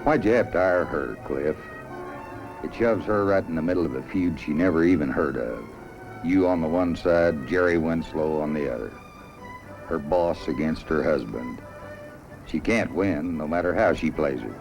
Why'd you have to hire her, Cliff? It shoves her right in the middle of a feud she never even heard of. You on the one side, Jerry Winslow on the other. Her boss against her husband. She can't win, no matter how she plays it.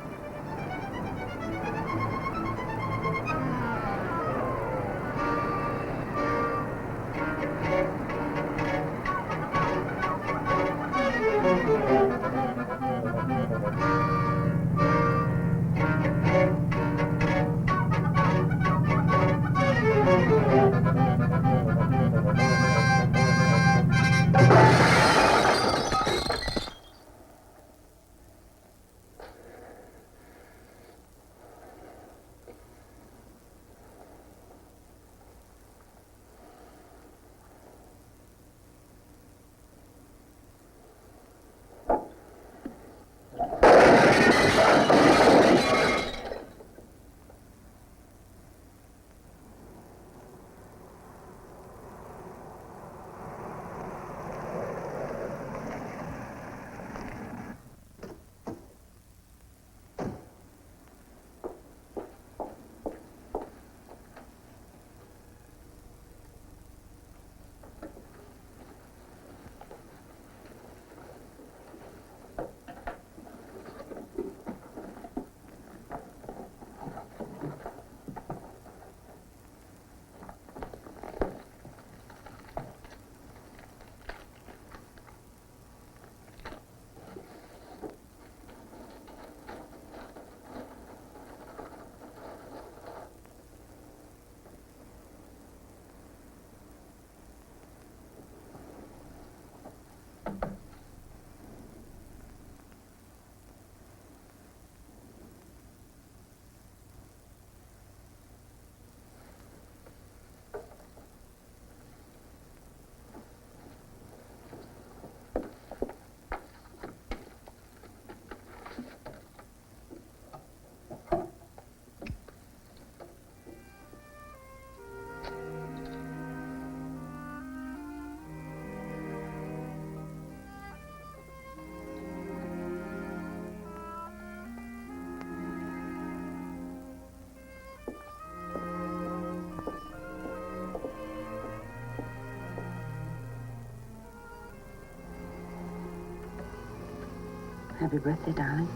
Happy birthday, darling.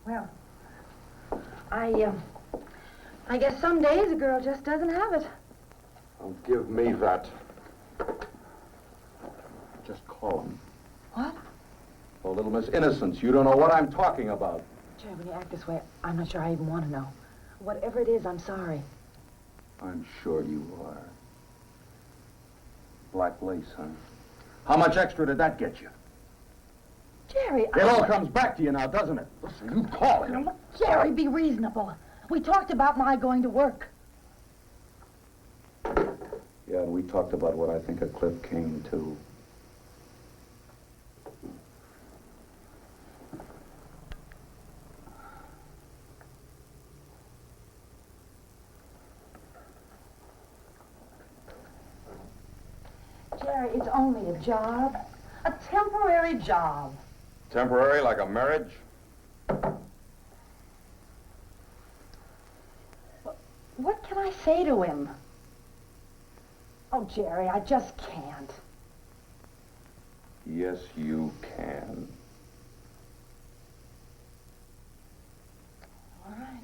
Well, I guess some days a girl just doesn't have it. Don't give me that. Just call him. What? Oh, little Miss Innocence, you don't know what I'm talking about. Jerry, when you act this way, I'm not sure I even want to know. Whatever it is, I'm sorry. I'm sure you are. Black lace, huh? How much extra did that get you? Jerry, It all comes back to you now, doesn't it? Listen, you call him. Now, look, Jerry, be reasonable. We talked about my going to work. Yeah, and we talked about what I think of Cliff King, too. Jerry, it's only a job. A temporary job. Temporary, like a marriage? What can I say to him? Oh, Jerry, I just can't. Yes, you can. All right.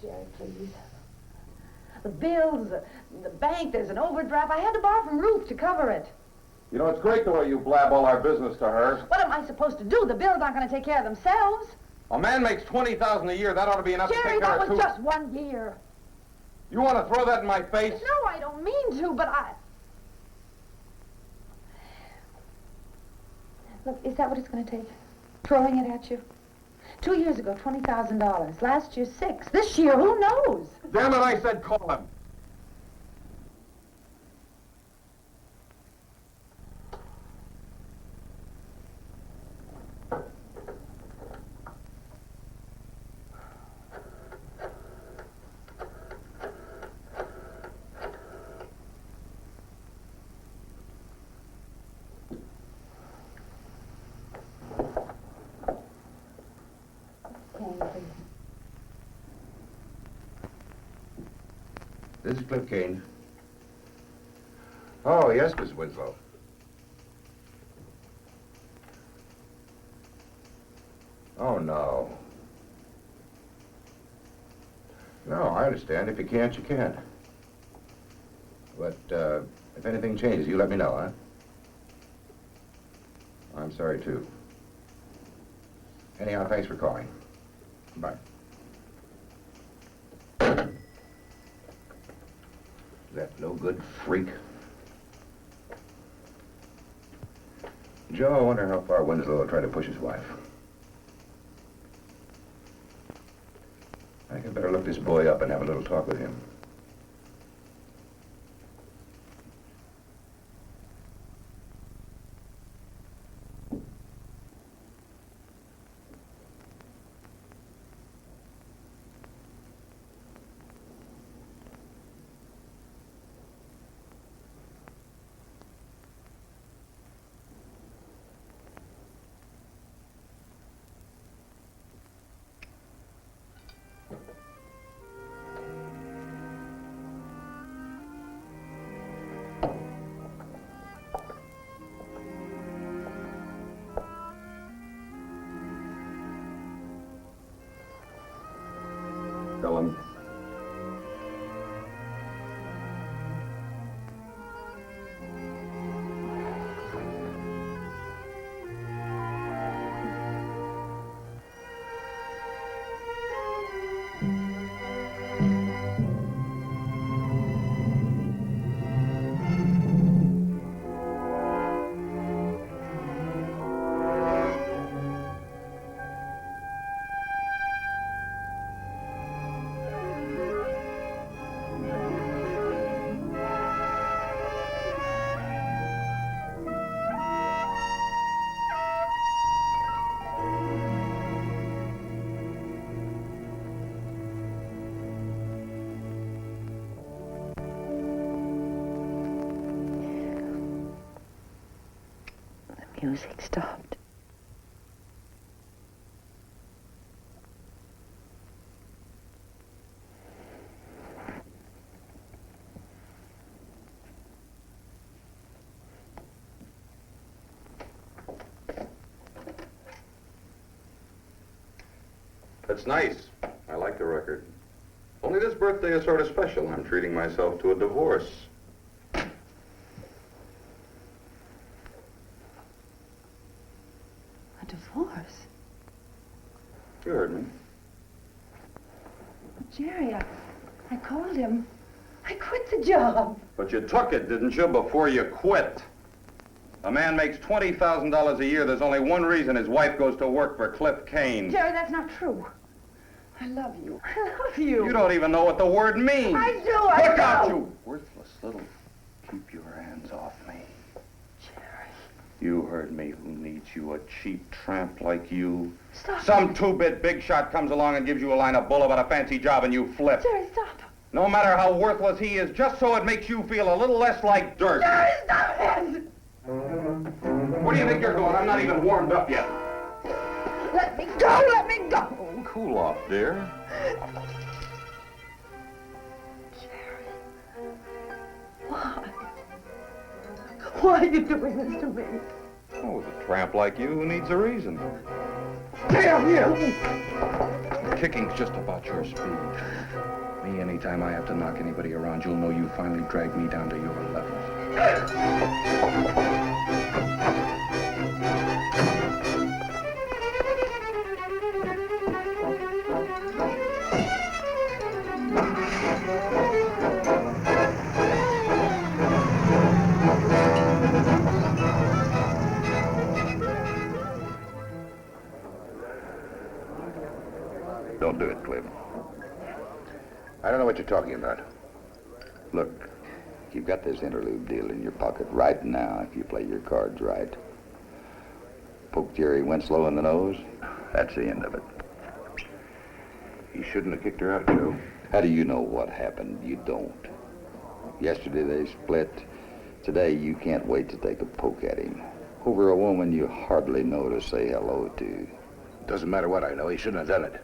Jerry, please. The bills, the bank, there's an overdraft. I had to borrow from Ruth to cover it. You know, it's great the way you blab all our business to her. What am I supposed to do? The bills aren't going to take care of themselves. A man makes $20,000 a year. That ought to be enough to Jerry, take care that of was two. just 1 year. You want to throw that in my face? No, I don't mean to, but I... Look, is that what it's going to take? Throwing it at you? 2 years ago, $20,000. Last year, 6. This year, who knows? Damn it, I said call him. This is Cliff Kane. Oh, yes, Miss Winslow. Oh, no. No, I understand. If you can't, you can't. But, if anything changes, you let me know, huh? I'm sorry, too. Anyhow, thanks for calling. Bye. That no-good freak. Joe, I wonder how far Winslow will try to push his wife. I think I'd better look this boy up and have a little talk with him. Ellen. Music stopped. That's nice. I like the record. Only this birthday is sort of special. I'm treating myself to a divorce. A divorce? You heard me. Jerry, I called him. I quit the job. But you took it, didn't you, before you quit? A man makes $20,000 a year. There's only one reason his wife goes to work for Cliff Kane. Jerry, that's not true. I love you. I love you. You don't even know what the word means. I do, I Look out, do. you worthless little... Keep your hands off me. Jerry. You heard me. Who needs you, a cheap tramp like you? Stop. Some two-bit big shot comes along and gives you a line of bull about a fancy job and you flip. Jerry, stop. No matter how worthless he is, just so it makes you feel a little less like dirt. Jerry, stop it. Where do you think you're going? I'm not even warmed up yet. Let me go, let me go. Cool off, dear. Jerry. Why? Why are you doing this to me? Oh, with a tramp like you, who needs a reason? Damn you! Kicking's just about your speed. Me, anytime I have to knock anybody around, you'll know you finally dragged me down to your level. Don't do it, Cliff. I don't know what you're talking about. Look, you've got this interlude deal in your pocket right now if you play your cards right. Poke Jerry Winslow in the nose, that's the end of it. He shouldn't have kicked her out, Joe. How do you know what happened? You don't. Yesterday they split. Today you can't wait to take a poke at him. Over a woman you hardly know to say hello to. Doesn't matter what I know. He shouldn't have done it.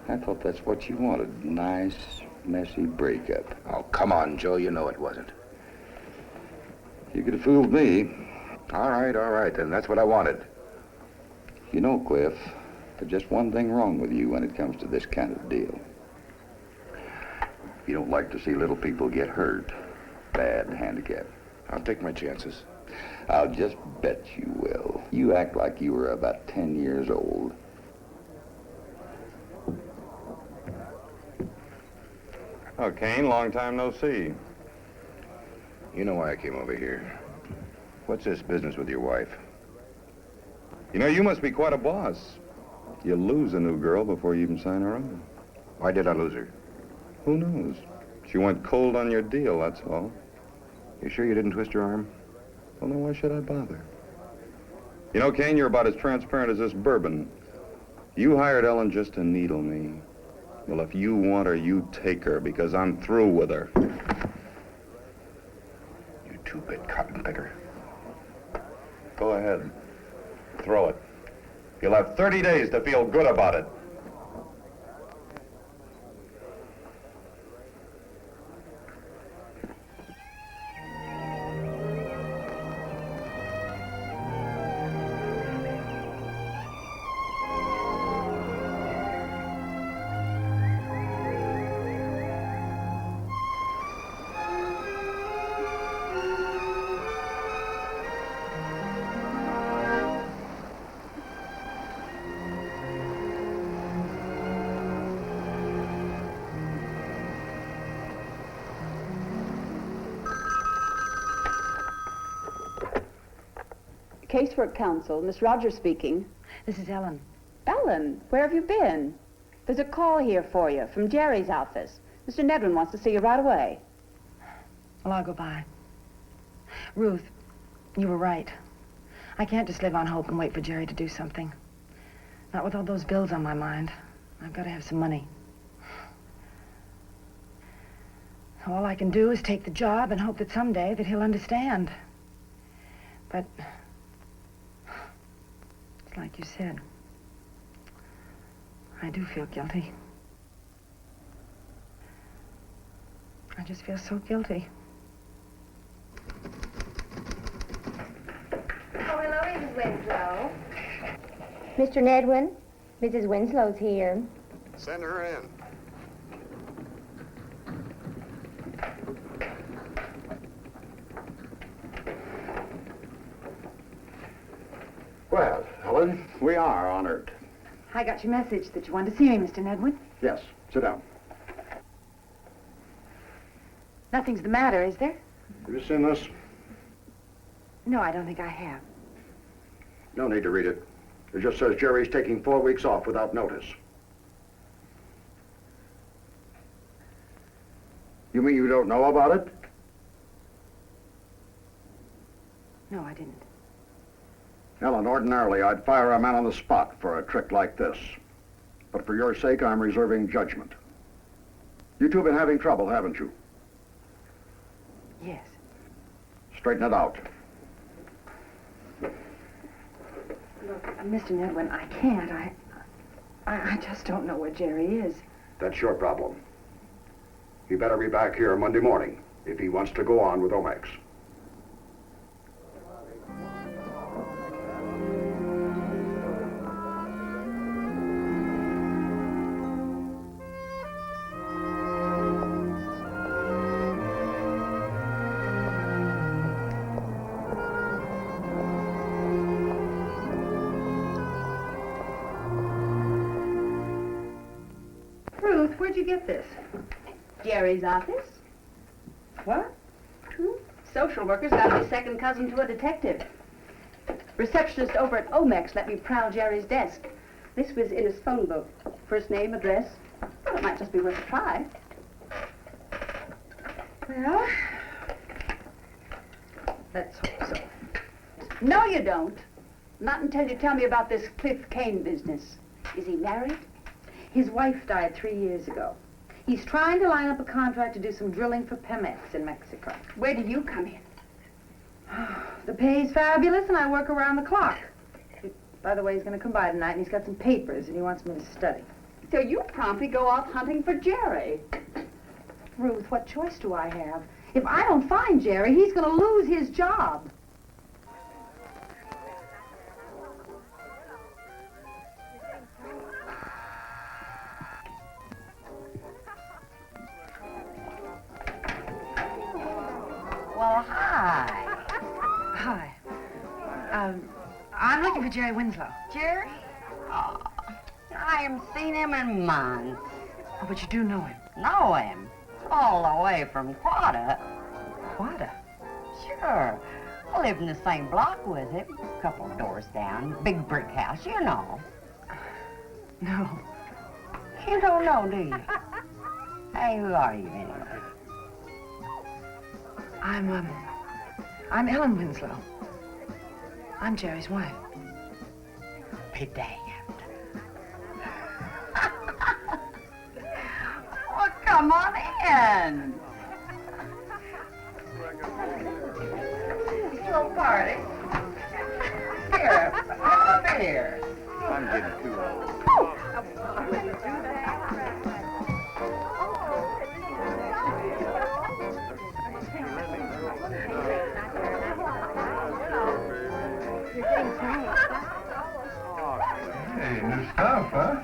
I thought that's what you wanted. Nice, messy breakup. Oh, come on, Joe. You know it wasn't. You could have fooled me. All right, then. That's what I wanted. You know, Cliff, there's just one thing wrong with you when it comes to this kind of deal. You don't like to see little people get hurt. Bad handicap. I'll take my chances. I'll just bet you will. You act like you were about 10 years old. Oh, Kane, long time no see. You know why I came over here. What's this business with your wife? You know, you must be quite a boss. You lose a new girl before you even sign her on. Why did I lose her? Who knows? She went cold on your deal, that's all. You sure you didn't twist her arm? Well, then why should I bother? You know, Kane, you're about as transparent as this bourbon. You hired Ellen just to needle me. Well, if you want her, you take her, because I'm through with her. You two-bit cotton picker. Go ahead. Throw it. You'll have 30 days to feel good about it. Casework Counsel, Miss Rogers speaking. This is Ellen. Ellen, where have you been? There's a call here for you from Jerry's office. Mr. Nedwin wants to see you right away. Well, I'll go by. Ruth, you were right. I can't just live on hope and wait for Jerry to do something. Not with all those bills on my mind. I've got to have some money. All I can do is take the job and hope that someday that he'll understand. But it's like you said. I do feel guilty. I just feel so guilty. Oh, hello, Mrs. Winslow. Mr. Nedwin, Mrs. Winslow's here. Send her in. Well, Helen, we are honored. I got your message that you wanted to see me, Mr. Nedwin. Yes, sit down. Nothing's the matter, is there? Have you seen this? No, I don't think I have. No need to read it. It just says Jerry's taking 4 weeks off without notice. You mean you don't know about it? No, I didn't. Ellen, ordinarily I'd fire a man on the spot for a trick like this. But for your sake, I'm reserving judgment. You two have been having trouble, haven't you? Yes. Straighten it out. Look, Mr. Nedwin, I can't. I just don't know where Jerry is. That's your problem. He better be back here Monday morning if he wants to go on with Omex. Ruth, where'd you get this? Jerry's office? What? Social worker's got to be second cousin to a detective. Receptionist over at Omex let me prowl Jerry's desk. This was in his phone book. First name, address. Well, it might just be worth a try. Well, let's hope so. No, you don't. Not until you tell me about this Cliff Kane business. Is he married? His wife died 3 years ago. He's trying to line up a contract to do some drilling for Pemex in Mexico. Where do you come in? The pay's fabulous, and I work around the clock. By the way, he's going to come by tonight, and he's got some papers, and he wants me to study. So you promptly go off hunting for Jerry. Ruth, what choice do I have? If I don't find Jerry, he's going to lose his job. Well, hi. Hi. I'm looking for Jerry Winslow. Jerry? Oh, I haven't seen him in months. Oh, but you do know him. Know him? All the way from Quada. Quada? Sure. I lived in the same block with him. A couple of doors down. Big brick house, you know. No. You don't know, do you? Hey, who are you anyway? I'm Ellen Winslow. I'm Jerry's wife. Be damned. Well, come on in. Little party. Here, come over here. I'm getting too old. Hey, new stuff, huh?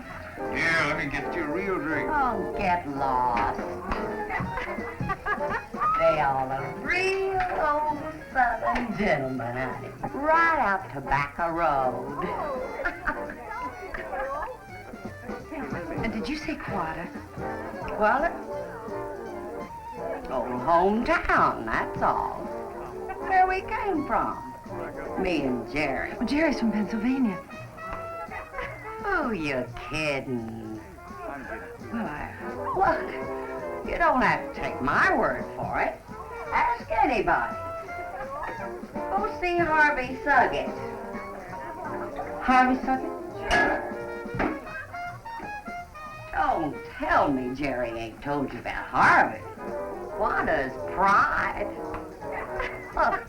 Here, let me get you a real drink. Oh, get lost. They all look real old Southern gentlemen, honey. Right out Tobacco Road. And did you say Quada? Well, old hometown, that's all. Where we came from. Me and Jerry. Well, Jerry's from Pennsylvania. Who you kidding? Well, Look, you don't have to take my word for it. Ask anybody. Go see Harvey Suggett. Harvey Suggett? Sure. Don't tell me Jerry ain't told you about Harvey. Quada's pride. Look,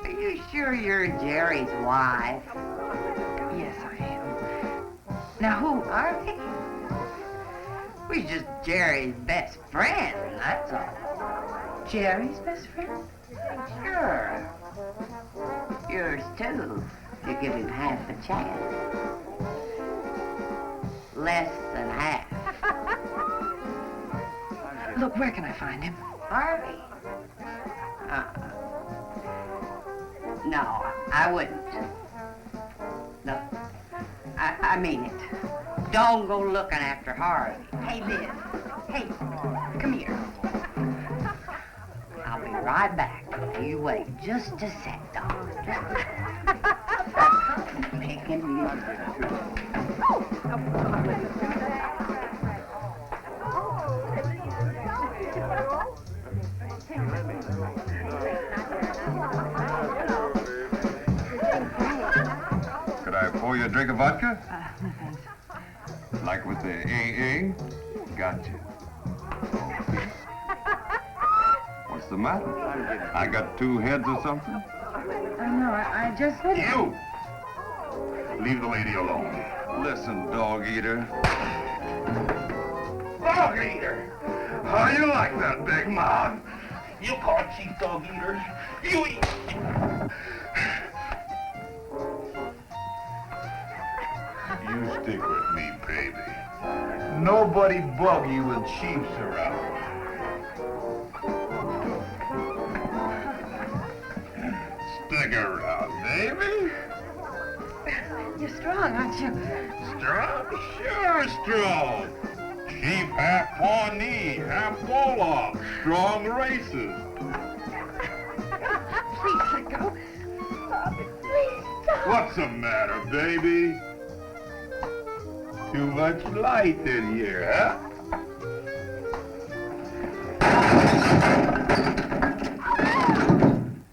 are you sure you're Jerry's wife? yes, I am. Now, who? Harvey? We're just Jerry's best friend, that's all. Jerry's best friend? Sure. Yours too, if you give him half a chance. Less than half. Look, where can I find him? Harvey? No, I wouldn't. No, I mean it. Don't go looking after Harvey. Hey, Liz. Hey, come here. I'll be right back. You wait just a sec, dog. Making music. Could I pour you a drink of vodka? No thanks. Like with the AA? Gotcha. What's the matter? I got two heads or something? No, I just... You! Leave the lady alone. Listen, dog eater. Dog eater! How you like that, Big Mouth? You call Chief Dog Eater. You eat. You stick with me, baby. Nobody bug you when Chief's around. Stick around, baby. You're strong, aren't you? Strong? Sure strong. Chief half Pawnee, half Wolof. Strong races. Please let go. Stop it. Please stop. What's the matter, baby? Too much light in here, huh?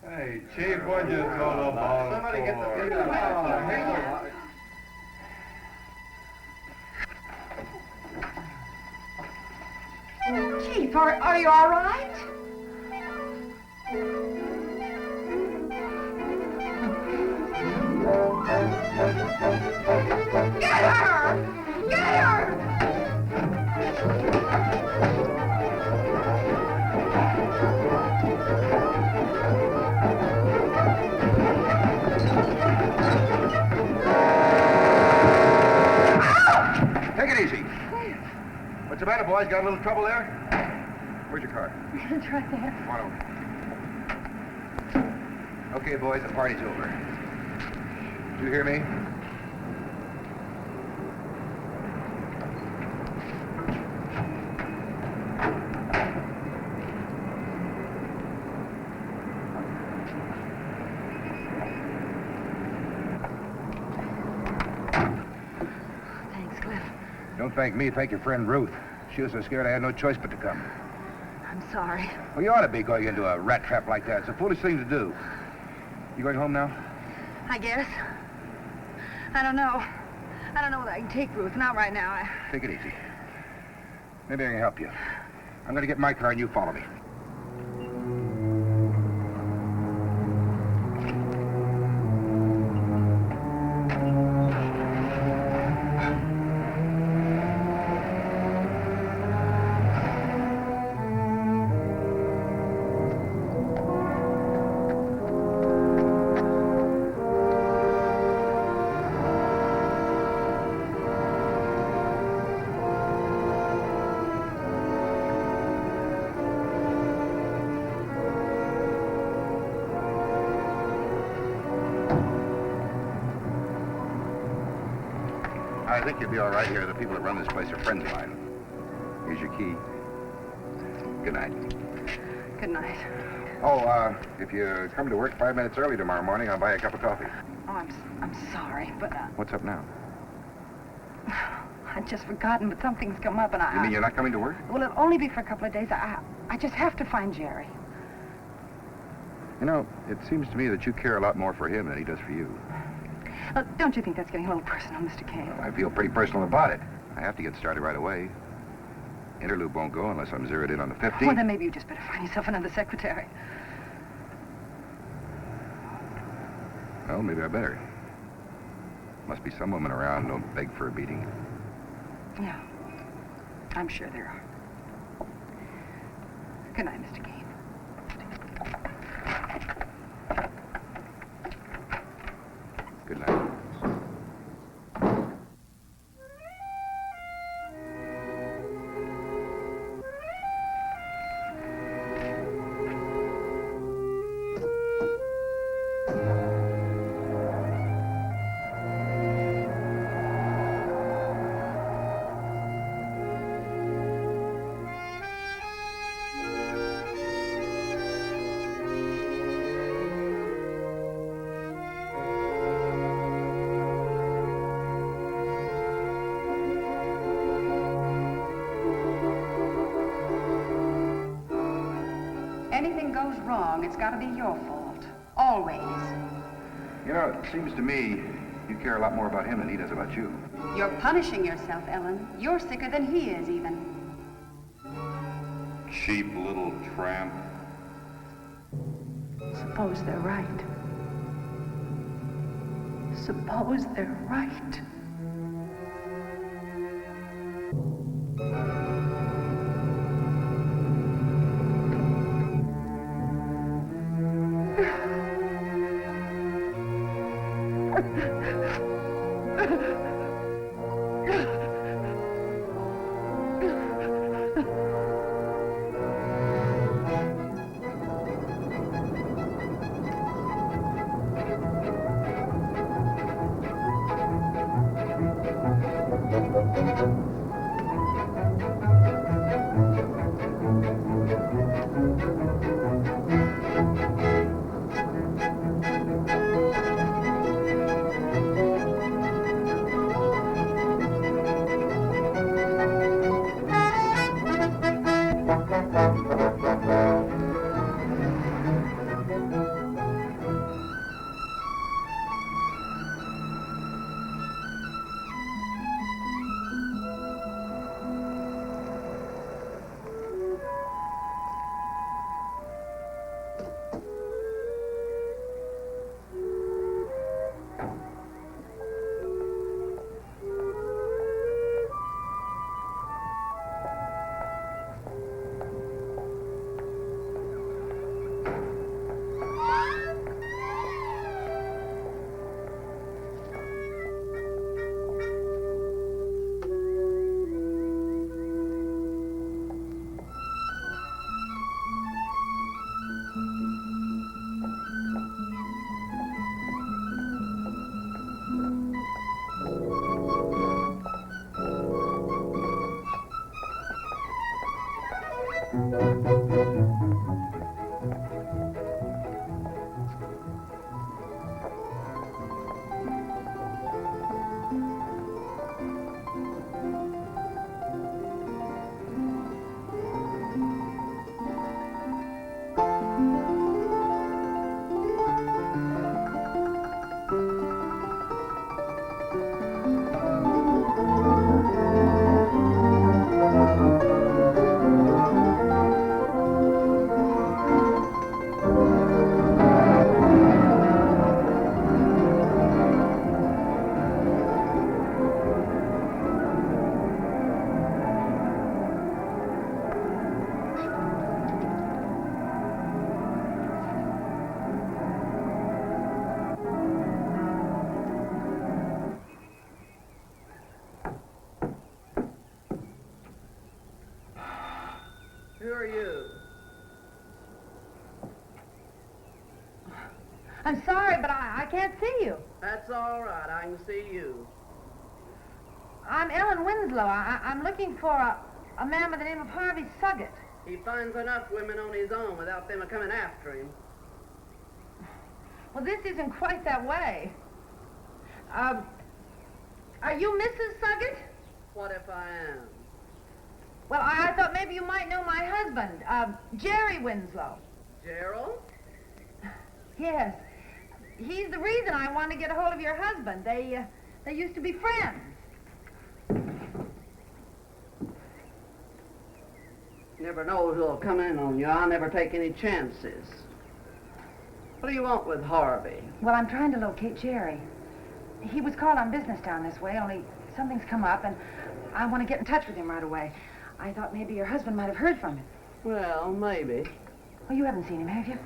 Hey, Chief, what'd you call the ball? Somebody get the Chief, are you all right? Get her! Get her! boys got a little trouble there? Where's your car? It's right there. Come on over. Okay, boys, the party's over. Did you hear me? Thanks, Cliff. Don't thank me, thank your friend Ruth. She was so scared I had no choice but to come. I'm sorry. Well, you ought to be going into a rat trap like that. It's a foolish thing to do. You going home now? I guess. I don't know. I don't know whether I can take Ruth. Not right now. Take it easy. Maybe I can help you. I'm going to get in my car and you follow me. I think you'll be all right here. The people that run this place are friends of mine. Here's your key. Good night. Good night. Oh, if you come to work 5 minutes early tomorrow morning, I'll buy you a cup of coffee. Oh, I'm sorry, but What's up now? I'd just forgotten, but something's come up, and You mean you're not coming to work? Well, it'll only be for a couple of days. I just have to find Jerry. You know, it seems to me that you care a lot more for him than he does for you. Don't you think that's getting a little personal, Mr. Kane? I feel pretty personal about it. I have to get started right away. Interloop won't go unless I'm zeroed in on the 15th. Well, then maybe you just better find yourself another secretary. Well, maybe I better. Must be some women around who don't beg for a beating. Yeah, I'm sure there are. Good night, Mr. Kane. Good night. Anything goes wrong, it's got to be your fault. Always. You know, it seems to me you care a lot more about him than he does about you. You're punishing yourself, Ellen. You're sicker than he is, even. Cheap little tramp. Suppose they're right. Suppose they're right. I'm sorry, but I can't see you. That's all right. I can see you. I'm Ellen Winslow. I'm looking for a man by the name of Harvey Suggett. He finds enough women on his own without them coming after him. Well, this isn't quite that way. Are you Mrs. Suggett? What if I am? Well, I thought maybe you might know my husband, Jerry Winslow. Gerald? Yes. He's the reason I wanted to get a hold of your husband. They used to be friends. Never knows who'll come in on you. I never take any chances. What do you want with Harvey? Well, I'm trying to locate Jerry. He was called on business down this way, only something's come up, and I want to get in touch with him right away. I thought maybe your husband might have heard from him. Well, maybe. Well, you haven't seen him, have you?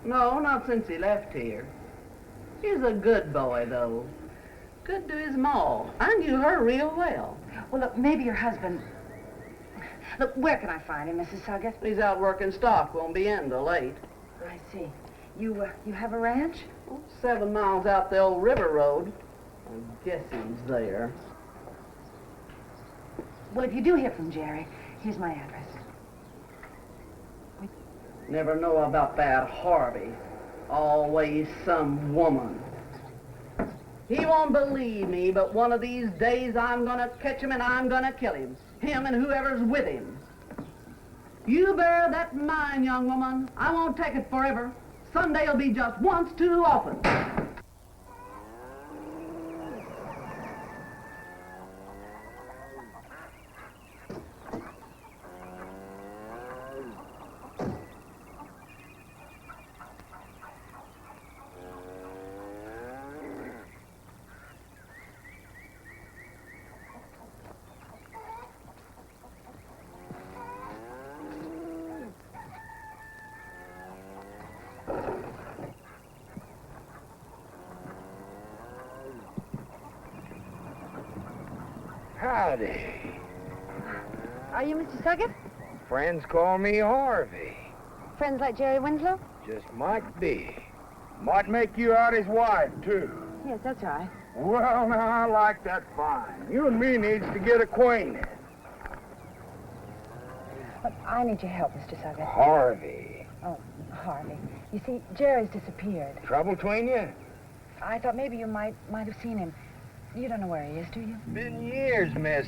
No, not since he left here. He's a good boy, though. Good to his ma. I knew her real well. Well, look, maybe your husband... Look, where can I find him, Mrs. Suggett? He's out working stock. Won't be in till late. I see. You have a ranch? 7 miles out the old river road. I guess he's there. Well, if you do hear from Jerry, here's my address. Never know about that Harvey. Always some woman. He won't believe me, but one of these days I'm gonna catch him and I'm gonna kill him. Him and whoever's with him. You bear that in mind, young woman. I won't take it forever. Sunday'll be just once too often. Howdy. Are you Mr. Suggett? Friends call me Harvey. Friends like Jerry Winslow? Just might be. Might make you out his wife, too. Yes, that's right. Well, now, I like that fine. You and me needs to get acquainted. But I need your help, Mr. Suggett. Harvey. Oh, Harvey. You see, Jerry's disappeared. Trouble between you? I thought maybe you might have seen him. You don't know where he is, do you? Been years, miss.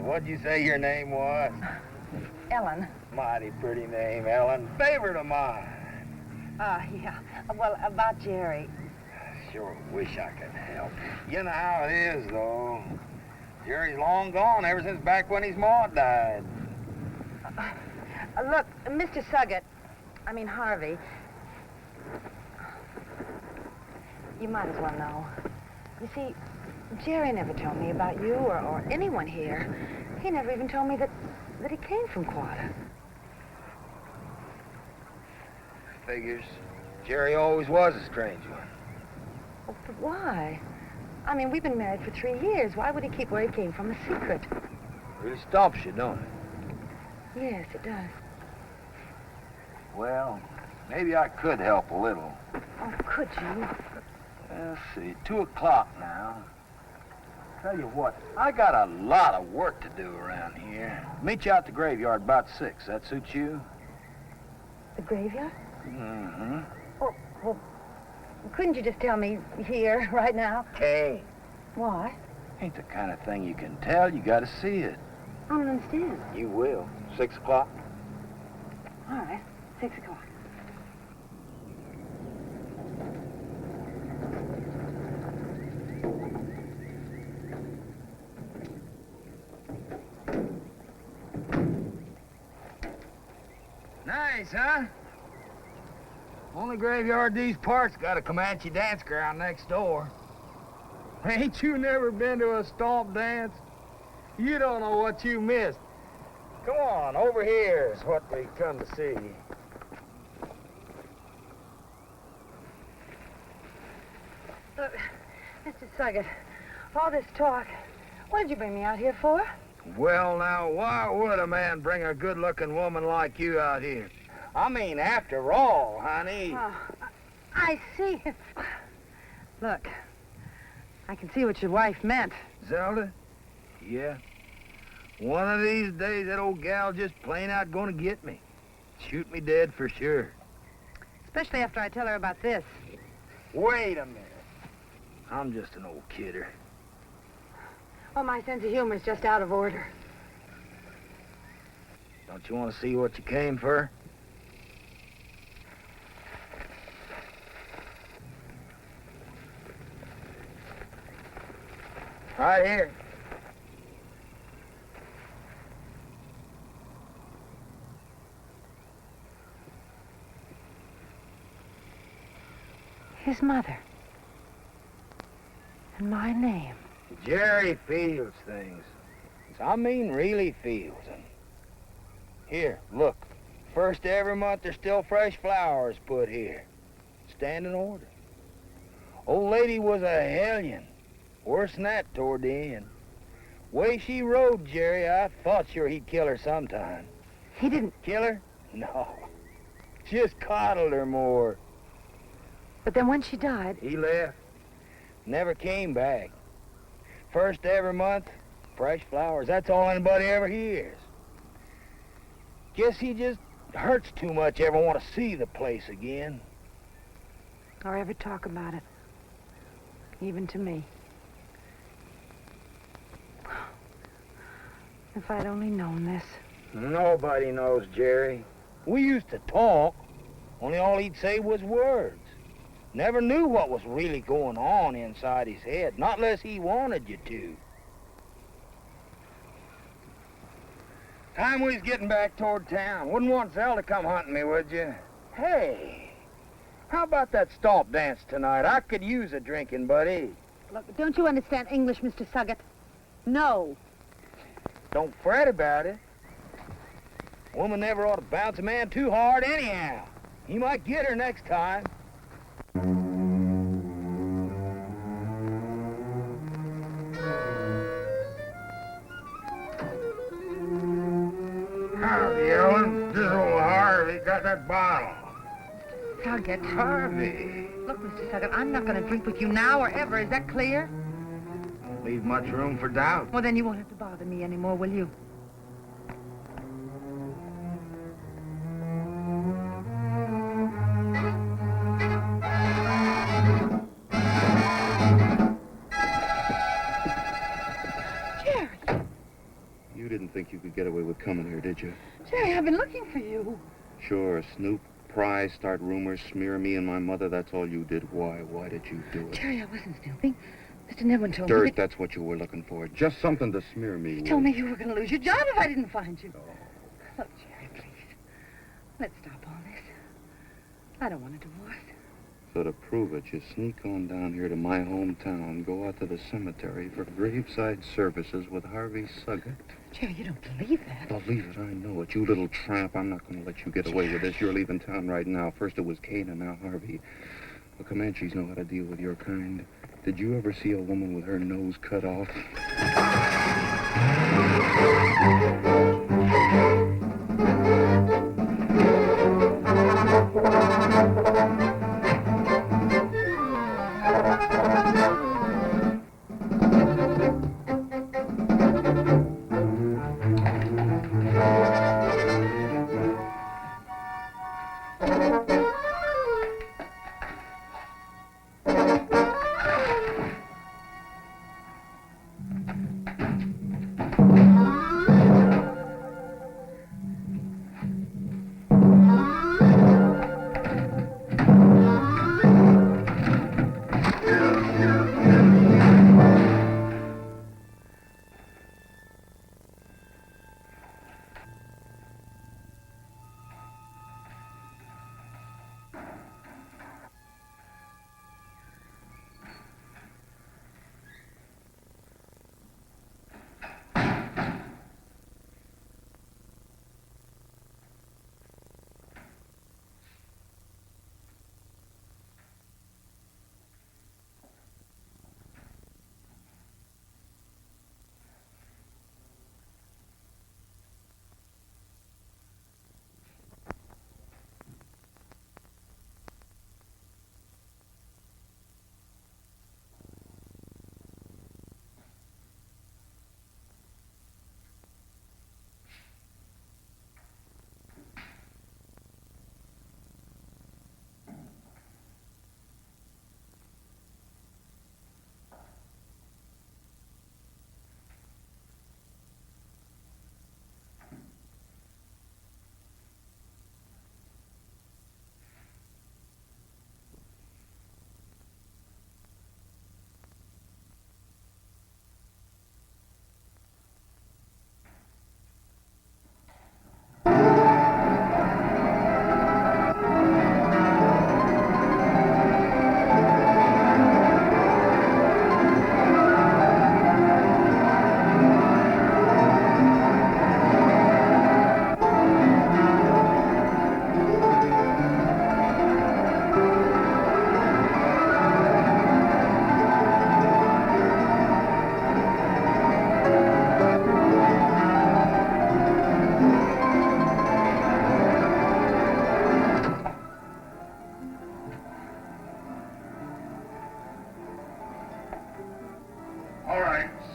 What'd you say your name was? Ellen. Mighty pretty name, Ellen. Favorite of mine. Yeah. Well, about Jerry. Sure wish I could help. You know how it is, though. Jerry's long gone ever since back when his ma died. Look, Mr. Suggett, I mean Harvey, you might as well know. You see, Jerry never told me about you or anyone here. He never even told me that he came from Quad. Figures. Jerry always was a strange one. Well, but why? I mean, we've been married for 3 years. Why would he keep where he came from a secret? Really stumps you, don't it? Yes, it does. Well, maybe I could help a little. Oh, could you? Let's see, 2 o'clock now. Tell you what, I got a lot of work to do around here. Meet you out the graveyard about 6. That suit you? The graveyard? Mm-hmm. Well, couldn't you just tell me here, right now? Can't. Why? Ain't the kind of thing you can tell. You gotta see it. I don't understand. You will. 6 o'clock? All right, 6 o'clock. Nice, huh? Only graveyard these parts got a Comanche dance ground next door. Ain't you never been to a stomp dance? You don't know what you missed. Come on, over here is what we come to see. Look, Mr. Suggett, all this talk, what did you bring me out here for? Well, now, why would a man bring a good-looking woman like you out here? I mean, after all, honey. Oh, I see. Look, I can see what your wife meant. Zelda? Yeah. One of these days, that old gal just plain out gonna get me. Shoot me dead for sure. Especially after I tell her about this. Wait a minute. I'm just an old kidder. Oh, my sense of humor is just out of order. Don't you want to see what you came for? Right here. His mother. And my name. Jerry feels things. I mean, really feels them. Here, look. First of every month, there's still fresh flowers put here. Standing order. Old lady was a hellion. Worse than that toward the end. Way she rode Jerry, I thought sure he'd kill her sometime. He didn't... Kill her? No. Just coddled her more. But then when she died... He left. Never came back. First every month, fresh flowers. That's all anybody ever hears. Guess he just hurts too much ever want to see the place again. Or ever talk about it. Even to me. If I'd only known this. Nobody knows, Jerry. We used to talk, only all he'd say was words. Never knew what was really going on inside his head, not unless he wanted you to. Time we was getting back toward town. Wouldn't want Zelda to come hunting me, would you? Hey, how about that stomp dance tonight? I could use a drinking buddy. Look, don't you understand English, Mr. Suggett? No. Don't fret about it. Woman never ought to bounce a man too hard anyhow. He might get her next time. Howdy, Ellen. This old Harvey got that bottle. Suggett. Harvey. Look, Mr. Suggett, I'm not going to drink with you now or ever. Is that clear? Leave much room for doubt. Well, then you won't have to bother me anymore, will you? Jerry. You didn't think you could get away with coming here, did you? Jerry, I've been looking for you. Sure, snoop, pry, start rumors, smear me and my mother. That's all you did. Why? Why did you do it? Jerry, I wasn't snooping. Mr. Nedwin told me Dirt, that... that's what you were looking for. Just something to smear me He with. told me you were going to lose your job if I didn't find you. Look, Jerry, please. Let's stop all this. I don't want a divorce. So to prove it, you sneak on down here to my hometown, go out to the cemetery for graveside services with Harvey Suggett. Jerry, you don't believe that. Believe it, I know it. You little tramp. I'm not going to let you get away with this. You're leaving town right now. First it was Kane and now Harvey. The Comanches know how to deal with your kind. Did you ever see a woman with her nose cut off?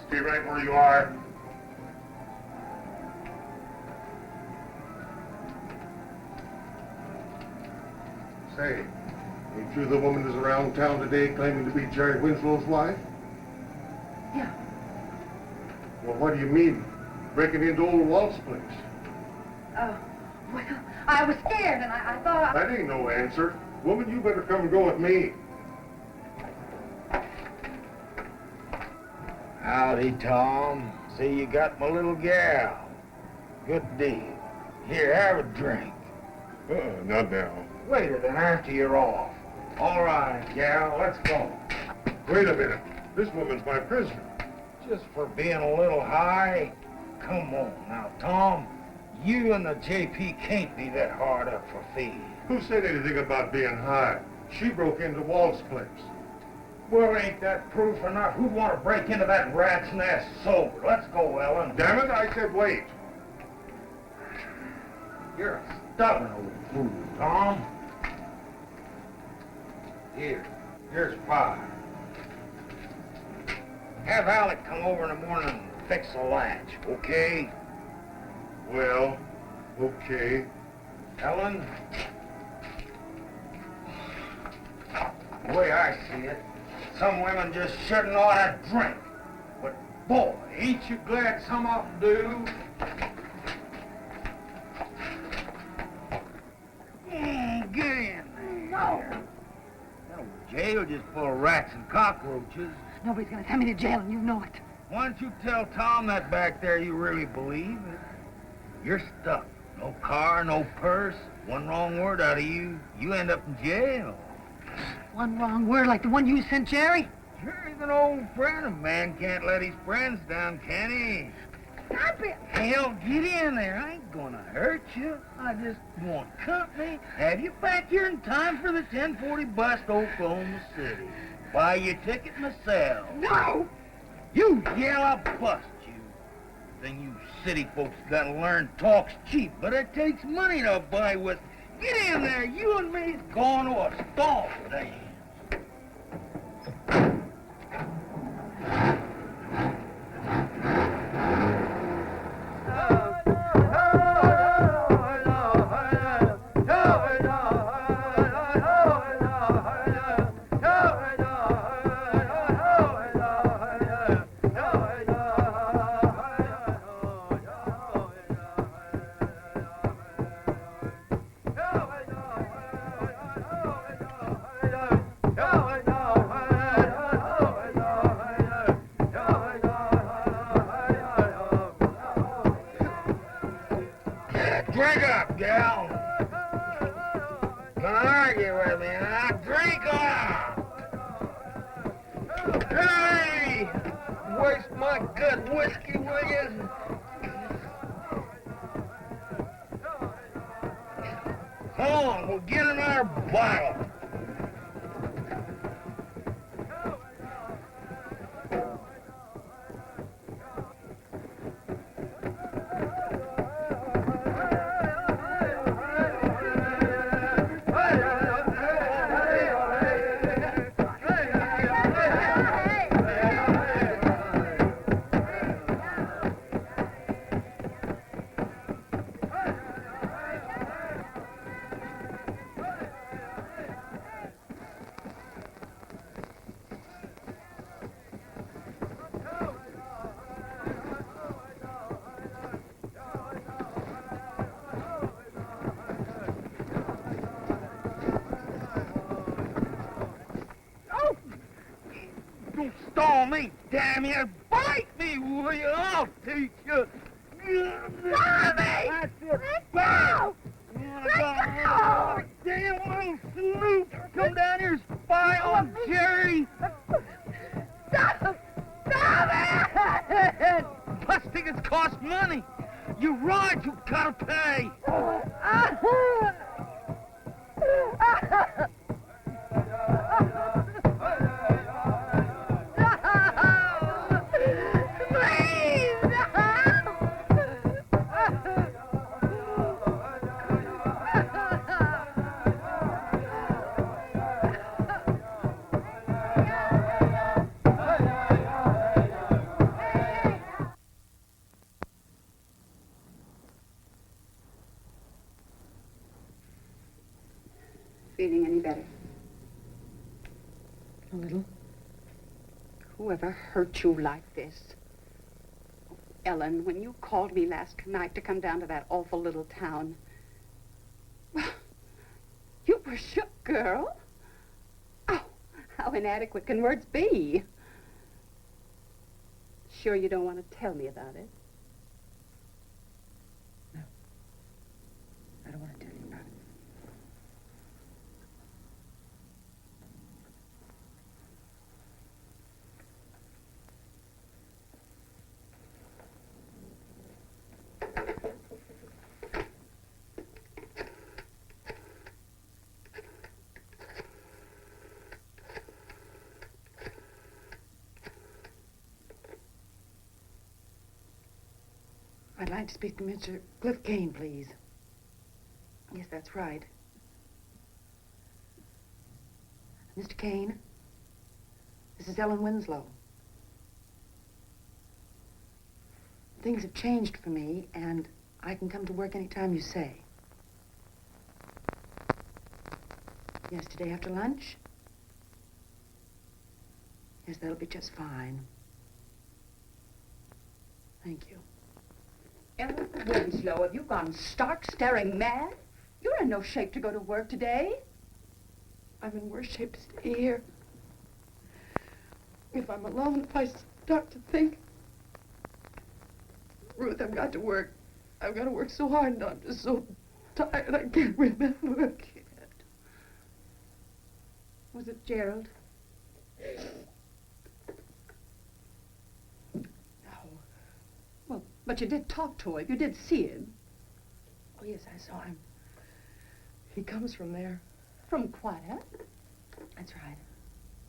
Stay right where you are. Say, ain't you the woman that's around town today claiming to be Jerry Winslow's wife? Yeah. Well, what do you mean? Breaking into old Walt's place? Oh, well, I was scared and I thought... That ain't no answer. Woman, you better come and go with me. Howdy, Tom. See, you got my little gal. Good deal. Here, have a drink. Not now. Later, then, after you're off. All right, gal, let's go. Wait a minute. This woman's my prisoner. Just for being a little high? Come on now, Tom. You and the JP can't be that hard up for feed. Who said anything about being high? She broke into Walt's place. Well, ain't that proof enough? Who'd want to break into that rat's nest sober? Let's go, Ellen. Damn it, I said wait. You're a stubborn old fool, Tom. Here's $5. Have Alec come over in the morning and fix the latch, okay? Well, okay. Ellen? The way I see it, some women just shouldn't ought to drink. But boy, ain't you glad some of them do? Get in there. No. No jail just full of rats and cockroaches. Nobody's gonna send me to jail and you know it. Why don't you tell Tom that back there you really believe it? You're stuck. No car, no purse. One wrong word out of you, you end up in jail. One wrong word like the one you sent Jerry? Jerry's an old friend. A man can't let his friends down, can he? Stop it! Hell, get in there. I ain't gonna hurt you. I just want company. Have you back here in time for the 10:40 bus to Oklahoma City. Buy your ticket myself. No! You yell, I'll bust you. Thing you city folks gotta learn talk's cheap, but it takes money to buy with. Get in there, you and me's going to a stomp dance. Drink up, gal. Don't argue with me, huh? Drink up! Hey! Waste my good whiskey, will you? Come on, we'll get another bottle. Stall me, damn you! Bite me, will you? I'll teach you! Stop me! That's it! Let go! Let go! Damn little snoop! Come down here, spy on Jerry! Stop! Stop it! Bus tickets cost money! You ride, you gotta pay! feeling any better? A little. Whoever hurt you like this? Oh, Ellen, when you called me last night to come down to that awful little town, well, you were shook, girl. Oh, how inadequate can words be? Sure you don't want to tell me about it? No. I don't want to tell you about it. I'd like to speak to Mr. Cliff Kane, please. Yes, that's right. Mr. Kane, this is Ellen Winslow. Things have changed for me, and I can come to work any time you say. Yes, today after lunch? Yes, that'll be just fine. Thank you. Ellen Winslow, have you gone stark staring mad? You're in no shape to go to work today. I'm in worse shape to stay here. If I'm alone, if I start to think... Ruth, I've got to work. I've got to work so hard, and I'm just so tired I can't remember. Was it Gerald? Well, but you did talk to him. You did see him. Oh, yes, I saw him. He comes from there. From Quetta? That's right.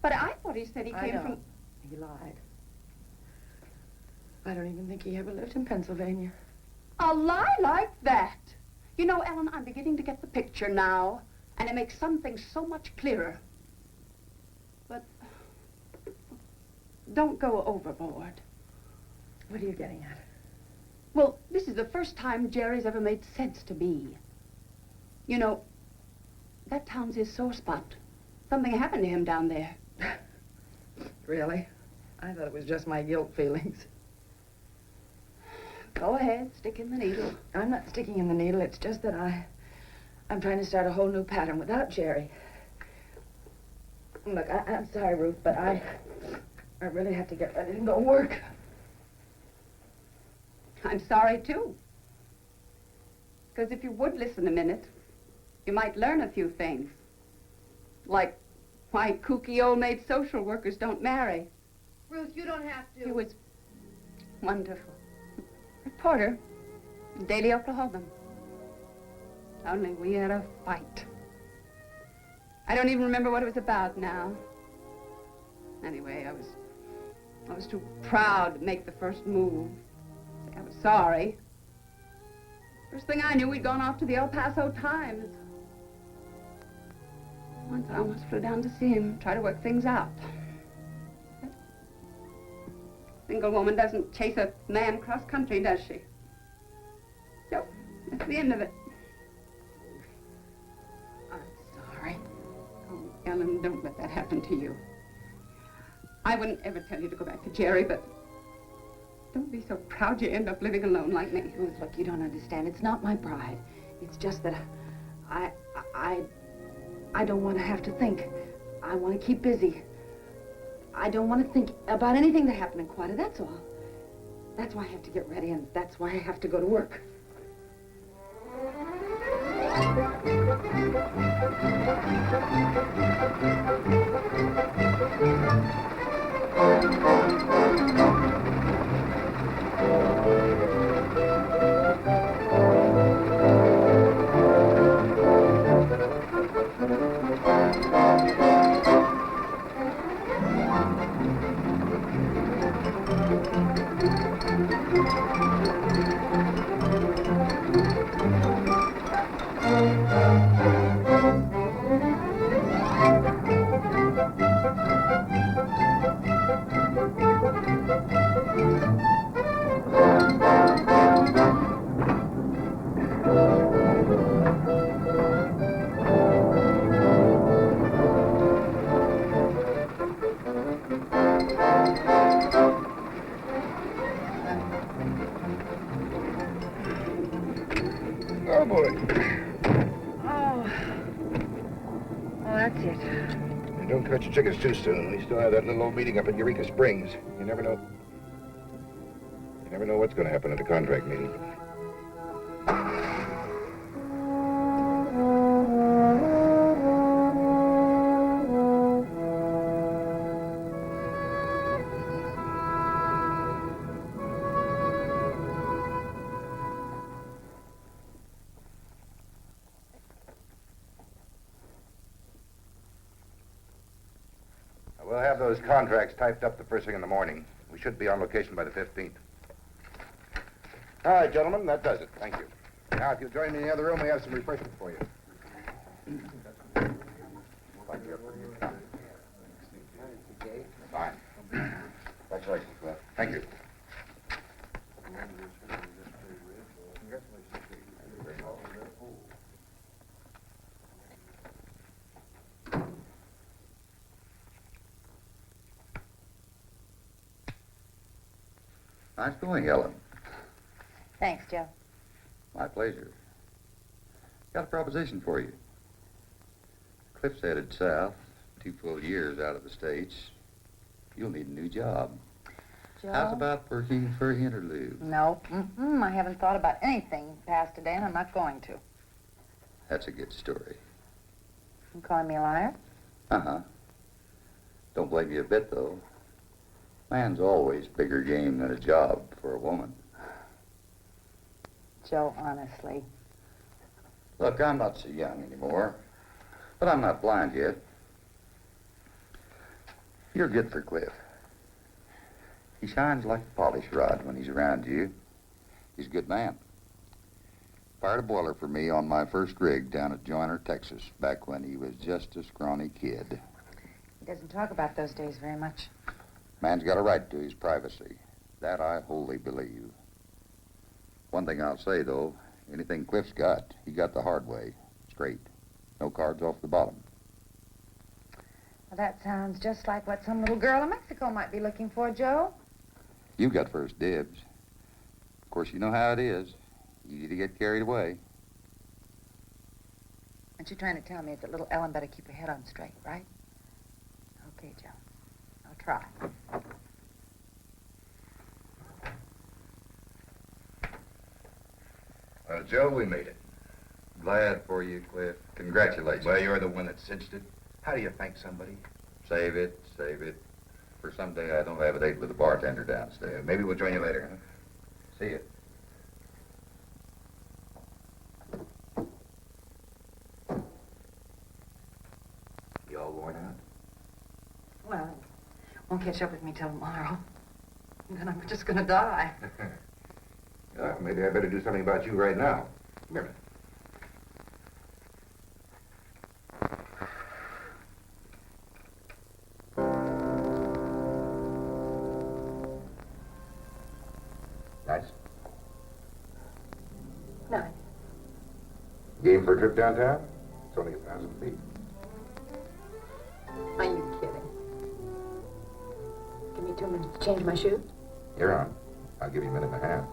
But I thought he said he came from... He lied. I don't even think he ever lived in Pennsylvania. A lie like that? You know, Ellen, I'm beginning to get the picture now, and it makes some things so much clearer. But don't go overboard. What are you getting at? Well, this is the first time Jerry's ever made sense to me. You know, that town's his sore spot. Something happened to him down there. Really? I thought it was just my guilt feelings. Go ahead, stick in the needle. I'm not sticking in the needle. It's just that I'm trying to start a whole new pattern without Jerry. Look, I'm sorry, Ruth, but I really have to get ready to go work. I'm sorry, too. Because if you would listen a minute, you might learn a few things. Like why kooky old maid social workers don't marry. Ruth, you don't have to. It was wonderful. Reporter, Daily Oklahoma. Only we had a fight. I don't even remember what it was about now. Anyway, I was too proud to make the first move. I was sorry. First thing I knew, we'd gone off to the El Paso Times. Once I almost flew down to see him, try to work things out. Single woman doesn't chase a man cross country, does she? So, that's the end of it. I'm sorry. Oh, Ellen, don't let that happen to you. I wouldn't ever tell you to go back to Jerry, but don't be so proud you end up living alone like me. Ruth, look, you don't understand. It's not my pride. It's just that I don't want to have to think. I want to keep busy. I don't want to think about anything that happened in Quetta, that's all. That's why I have to get ready, and that's why I have to go to work. Oh, that's it. And don't cut your chickens too soon. We still have that little old meeting up at Eureka Springs. You never know. You never know what's going to happen at a contract meeting. We'll have those contracts typed up the first thing in the morning. We should be on location by the 15th. All right, gentlemen, that does it. Thank you. Now, if you'll join me in the other room, we have some refreshments for you. Fine. Congratulations, Cliff. Thank you. Nice going, Ellen. Thanks, Joe. My pleasure. Got a proposition for you. Cliff's headed south, 2 full years out of the States. You'll need a new job. Joe? How's about working for Interlude? No. I haven't thought about anything past today, and I'm not going to. That's a good story. You calling me a liar? Uh-huh. Don't blame you a bit, though. Man's always bigger game than a job for a woman. Joe, honestly. Look, I'm not so young anymore, but I'm not blind yet. You're good for Cliff. He shines like a polish rod when he's around you. He's a good man. Fired a boiler for me on my first rig down at Joyner, Texas, back when he was just a scrawny kid. He doesn't talk about those days very much. Man's got a right to his privacy. That I wholly believe. One thing I'll say, though, anything Cliff's got, he got the hard way. Straight. No cards off the bottom. Well, that sounds just like what some little girl in Mexico might be looking for, Joe. You got first dibs. Of course, you know how it is. Easy to get carried away. Aren't you trying to tell me that little Ellen better keep her head on straight, right? Okay, Joe. I'll try. Joe, we made it. Glad for you, Cliff. Congratulations. Well, you're the one that cinched it. How do you thank somebody? Save it, save it. For someday I don't have a date with the bartender downstairs. Maybe we'll join you later, huh? See you. You all worn out? Well, it won't catch up with me till tomorrow. And then I'm just gonna die. Well, maybe I better do something about you right now. Come here a minute. Nice. Nice. Game for a trip downtown? It's only 1,000 feet. Are you kidding? Give me 2 minutes to change my shoes. You're on. I'll give you a minute and a half.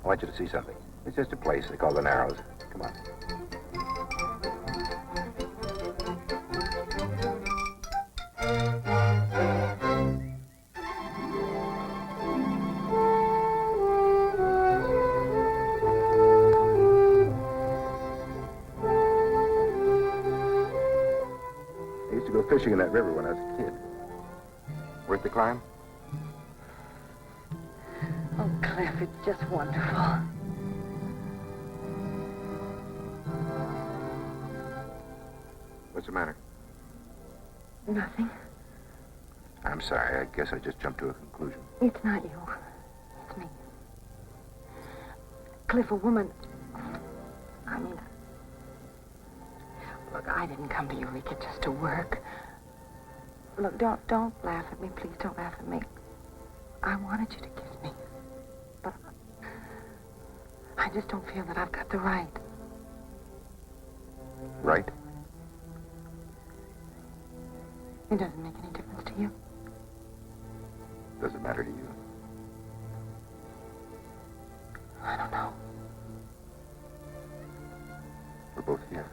I want you to see something. It's just a place they call the Narrows. Come on. fishing in that river when I was a kid. Worth the climb? Oh, Cliff, it's just wonderful. What's the matter? Nothing. I'm sorry. I guess I just jumped to a conclusion. It's not you. It's me. Cliff, a woman... I mean... Look, I didn't come to Eureka just to work. Look, don't laugh at me. Please don't laugh at me. I wanted you to kiss me. But I just don't feel that I've got the right. Right? It doesn't make any difference to you. Does it matter to you? I don't know. We're both here.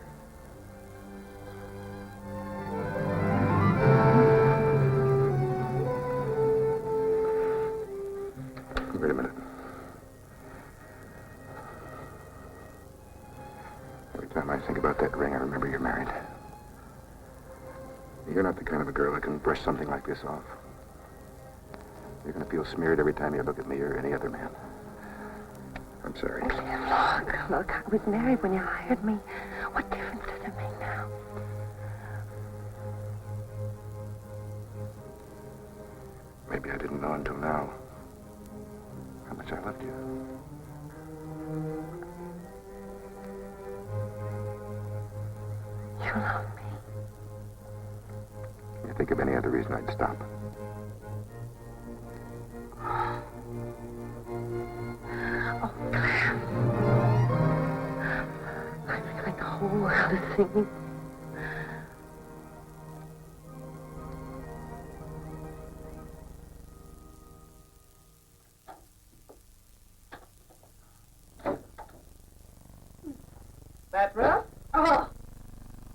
Wait a minute. Every time I think about that ring, I remember you're married. You're not the kind of a girl that can brush something like this off. You're going to feel smeared every time you look at me or any other man. I'm sorry. Look, I was married when you hired me. What difference does it make now? Maybe I didn't know until now how much I loved you. You love me. Can you think of any other reason I'd stop? Oh, Cliff. I feel like the whole world is singing. That rough? Oh,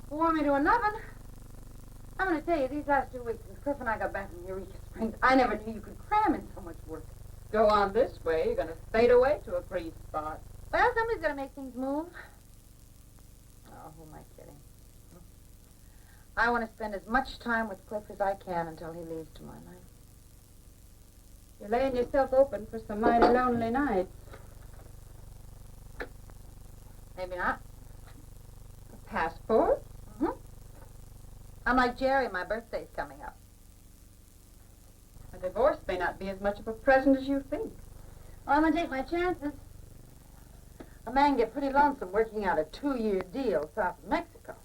warm me to an oven. I'm going to tell you, these last 2 weeks since Cliff and I got back from Eureka Springs, I never knew you could cram in so much work. Go on this way, you're going to fade away to a free spot. Well, somebody's got to make things move. Oh, who am I kidding? I want to spend as much time with Cliff as I can until he leaves tomorrow night. You're laying yourself open for some mighty lonely nights. Maybe not. A passport? Mm-hmm. I'm like Jerry, my birthday's coming up. A divorce may not be as much of a present as you think. Well, I'm going to take my chances. A man can get pretty lonesome working out a 2-year deal south of Mexico.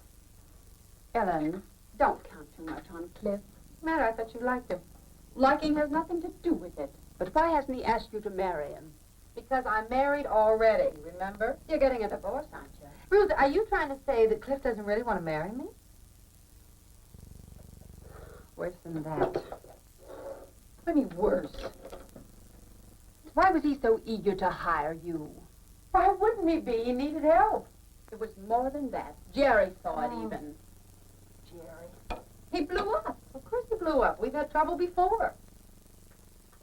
Ellen, don't count too much on Cliff. Matter, I thought you liked him. Liking has nothing to do with it. But why hasn't he asked you to marry him? Because I'm married already, remember? You're getting a divorce, aren't you? Ruth, are you trying to say that Cliff doesn't really want to marry me? Worse than that. What do you mean, worse? Why was he so eager to hire you? Why wouldn't he be? He needed help. It was more than that. Jerry saw it even. Jerry. He blew up. Of course he blew up. We've had trouble before.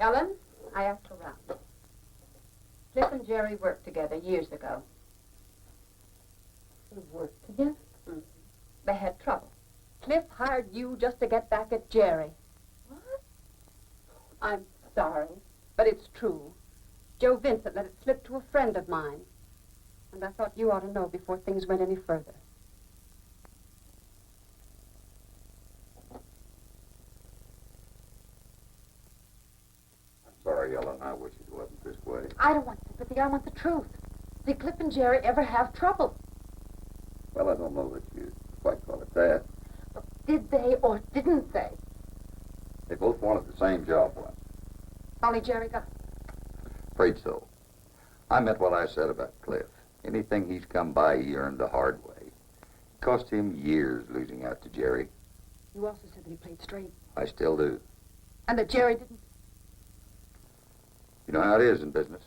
Ellen, I asked around. Cliff and Jerry worked together years ago. They worked together? Mm-hmm. They had trouble. Cliff hired you just to get back at Jerry. What? I'm sorry, but it's true. Joe Vincent let it slip to a friend of mine. And I thought you ought to know before things went any further. I'm sorry, Ellen. I wish it wasn't this way. I don't want sympathy. I want the truth. Did Cliff and Jerry ever have trouble? Well, I don't know that you quite call it that. Did they or didn't they? They both wanted the same job once. Only Jerry got it. Afraid so. I meant what I said about Cliff. Anything he's come by, he earned the hard way. It cost him years losing out to Jerry. You also said that he played straight. I still do. And that Jerry didn't? You know how it is in business.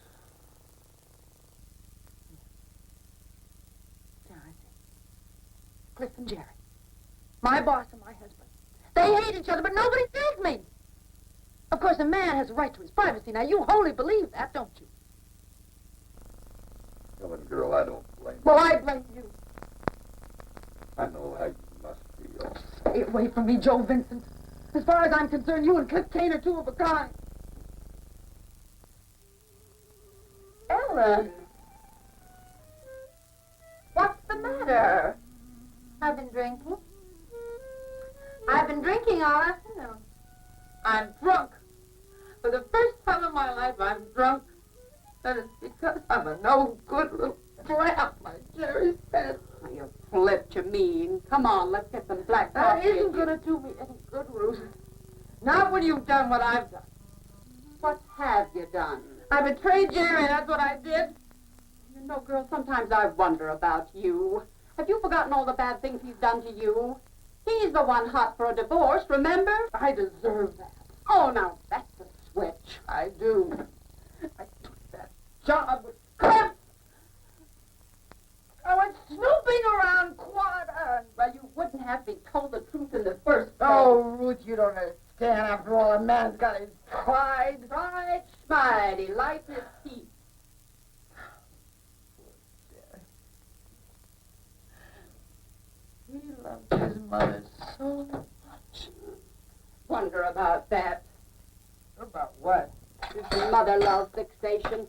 Yeah, I see. Cliff and Jerry. My boss and my husband. They hate each other, but nobody tells me. Of course, a man has a right to his privacy. Now, you wholly believe that, don't you? Ellen, girl, I don't blame you. Well, I blame you. I know how you must feel. Stay away from me, Joe Vincent. As far as I'm concerned, you and Cliff Kane are two of a kind. Ellen. What's the matter? I've been drinking. I've been drinking all afternoon. I'm drunk. For the first time in my life, I'm drunk. That is because I'm a no-good little tramp like Jerry said. Oh, you flipped, you mean. Come on, let's get some black That coffee. isn't going to do me any good, Ruth. Not when you've done what I've done. What have you done? I betrayed Jerry, that's what I did. You know, girl, sometimes I wonder about you. Have you forgotten all the bad things he's done to you? He's the one hot for a divorce, remember? I deserve that. Oh, now that's a switch. I do. I took that job with Cliff. I went snooping around Quad. Well, you wouldn't have me told the truth in the first place. Oh, Ruth, you don't understand. After all, a man's got his pride. Pride, schmide, he lights his teeth. He loved his mother so much. Wonder about that. About what? This mother love fixation.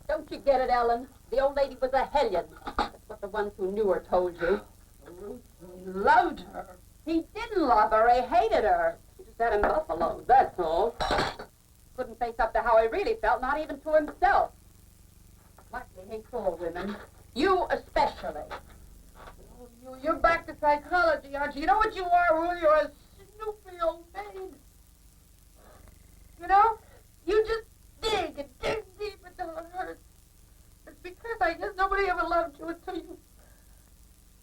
Don't you get it, Ellen? The old lady was a hellion. That's what the ones who knew her told you. He loved her. He didn't love her. He hated her. He just had him buffaloed, that's all. Couldn't face up to how he really felt, not even to himself. Likely hates all women. You especially. You're back to psychology, aren't you? You know what you are, Ruth? You're a snoopy old maid. You know? You just dig and dig deep until it hurts. It's because I guess nobody ever loved you until you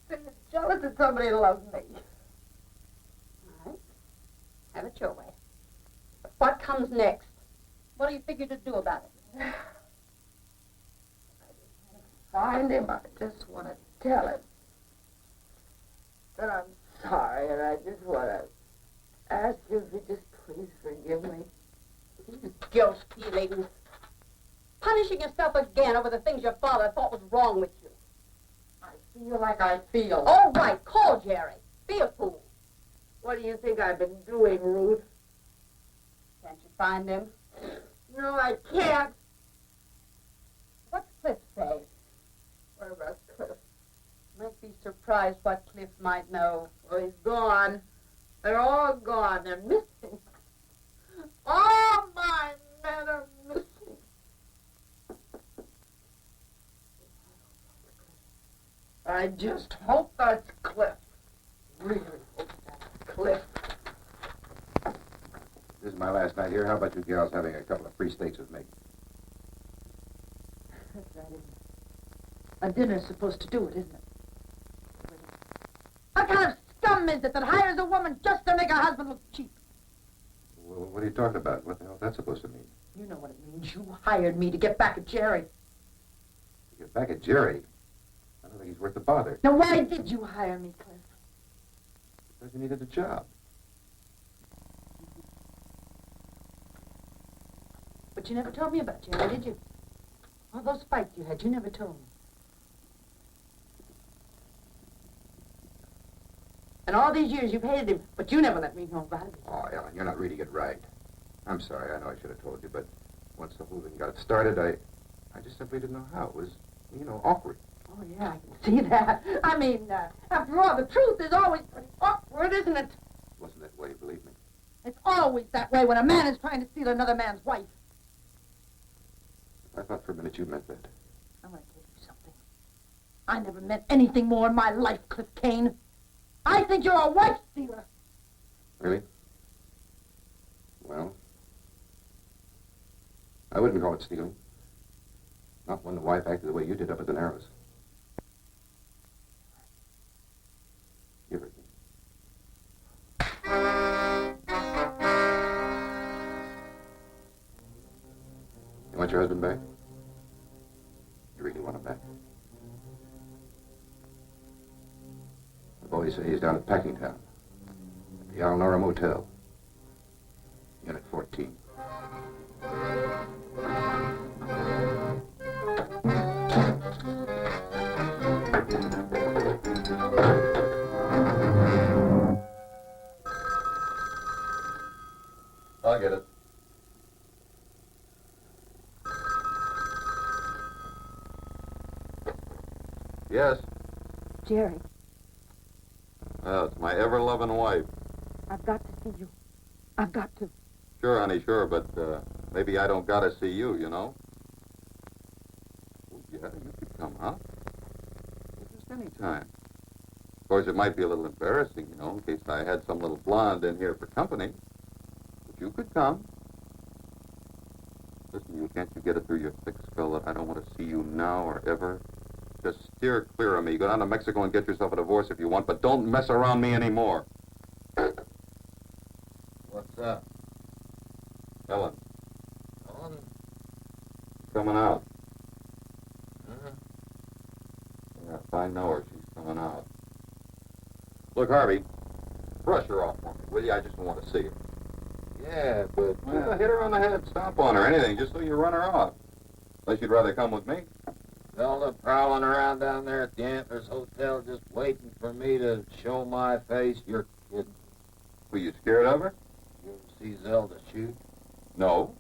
you're jealous that somebody loved me. All right. Have it your way. But what comes next? What do you figure to do about it? I just want to find him. I just want to tell him that I'm sorry, and I just want to ask you if you just please forgive me. These guilt feelings. Punishing yourself again over the things your father thought was wrong with you. I feel like I feel. All right, call Jerry. Be a fool. What do you think I've been doing, Ruth? Can't you find him? No, I can't. What's Cliff say? What about Cliff? Might be surprised what Cliff might know. Well, he's gone. They're all gone. They're missing. All my men are missing. I just hope that's Cliff. Really hope that's Cliff. This is my last night here. How about you gals having a couple of free steaks with me? That's right, isn't it? A dinner's supposed to do it, isn't it? What kind of scum is it that hires a woman just to make her husband look cheap? Well, what are you talking about? What the hell is that supposed to mean? You know what it means. You hired me to get back at Jerry. To get back at Jerry? I don't think he's worth the bother. Now, why did you hire me, Cliff? Because he needed a job. But you never told me about Jerry, did you? All those fights you had, you never told me. And all these years you've hated him, but you never let me know about it. Oh, Ellen, you're not reading it right. I'm sorry. I know I should have told you, but once the whole thing got started, I just simply didn't know how. It was, awkward. Oh, yeah, I can see that. I mean, after all, the truth is always pretty awkward, isn't it? Wasn't that way, believe me. It's always that way when a man is trying to steal another man's wife. I thought for a minute you meant that. I'm going to tell you something. I never meant anything more in my life, Cliff Kane. I think you're a wife stealer. Really? Well, I wouldn't call it stealing. Not when the wife acted the way you did up at the Narrows. Give her to me. You want your husband back? You really want him back? The boys say he's down at Packingtown, at the Alnora Motel, Unit 14. I'll get it. Yes? Jerry, It's my ever-loving wife. I've got to see you. I've got to. Sure, honey, sure, but maybe I don't gotta see you, you know? Oh, yeah, you could come, huh? Just any time. Of course, it might be a little embarrassing, you know, in case I had some little blonde in here for company. But you could come. Listen, can't you get it through your thick skull that I don't want to see you now or ever? Just steer clear of me. Go down to Mexico and get yourself a divorce if you want, but don't mess around me anymore. What's up? Ellen. Ellen? Coming out. Uh-huh. Yeah, if I know her, she's coming out. Look, Harvey, brush her off for me, will you? I just want to see her. Yeah, but... Well, hit her on the head, stomp on her, anything, just so you run her off. Unless you'd rather come with me. Zelda prowling around down there at the Antlers Hotel just waiting for me to show my face. You're kidding. Were you scared of her? You ever see Zelda shoot? No.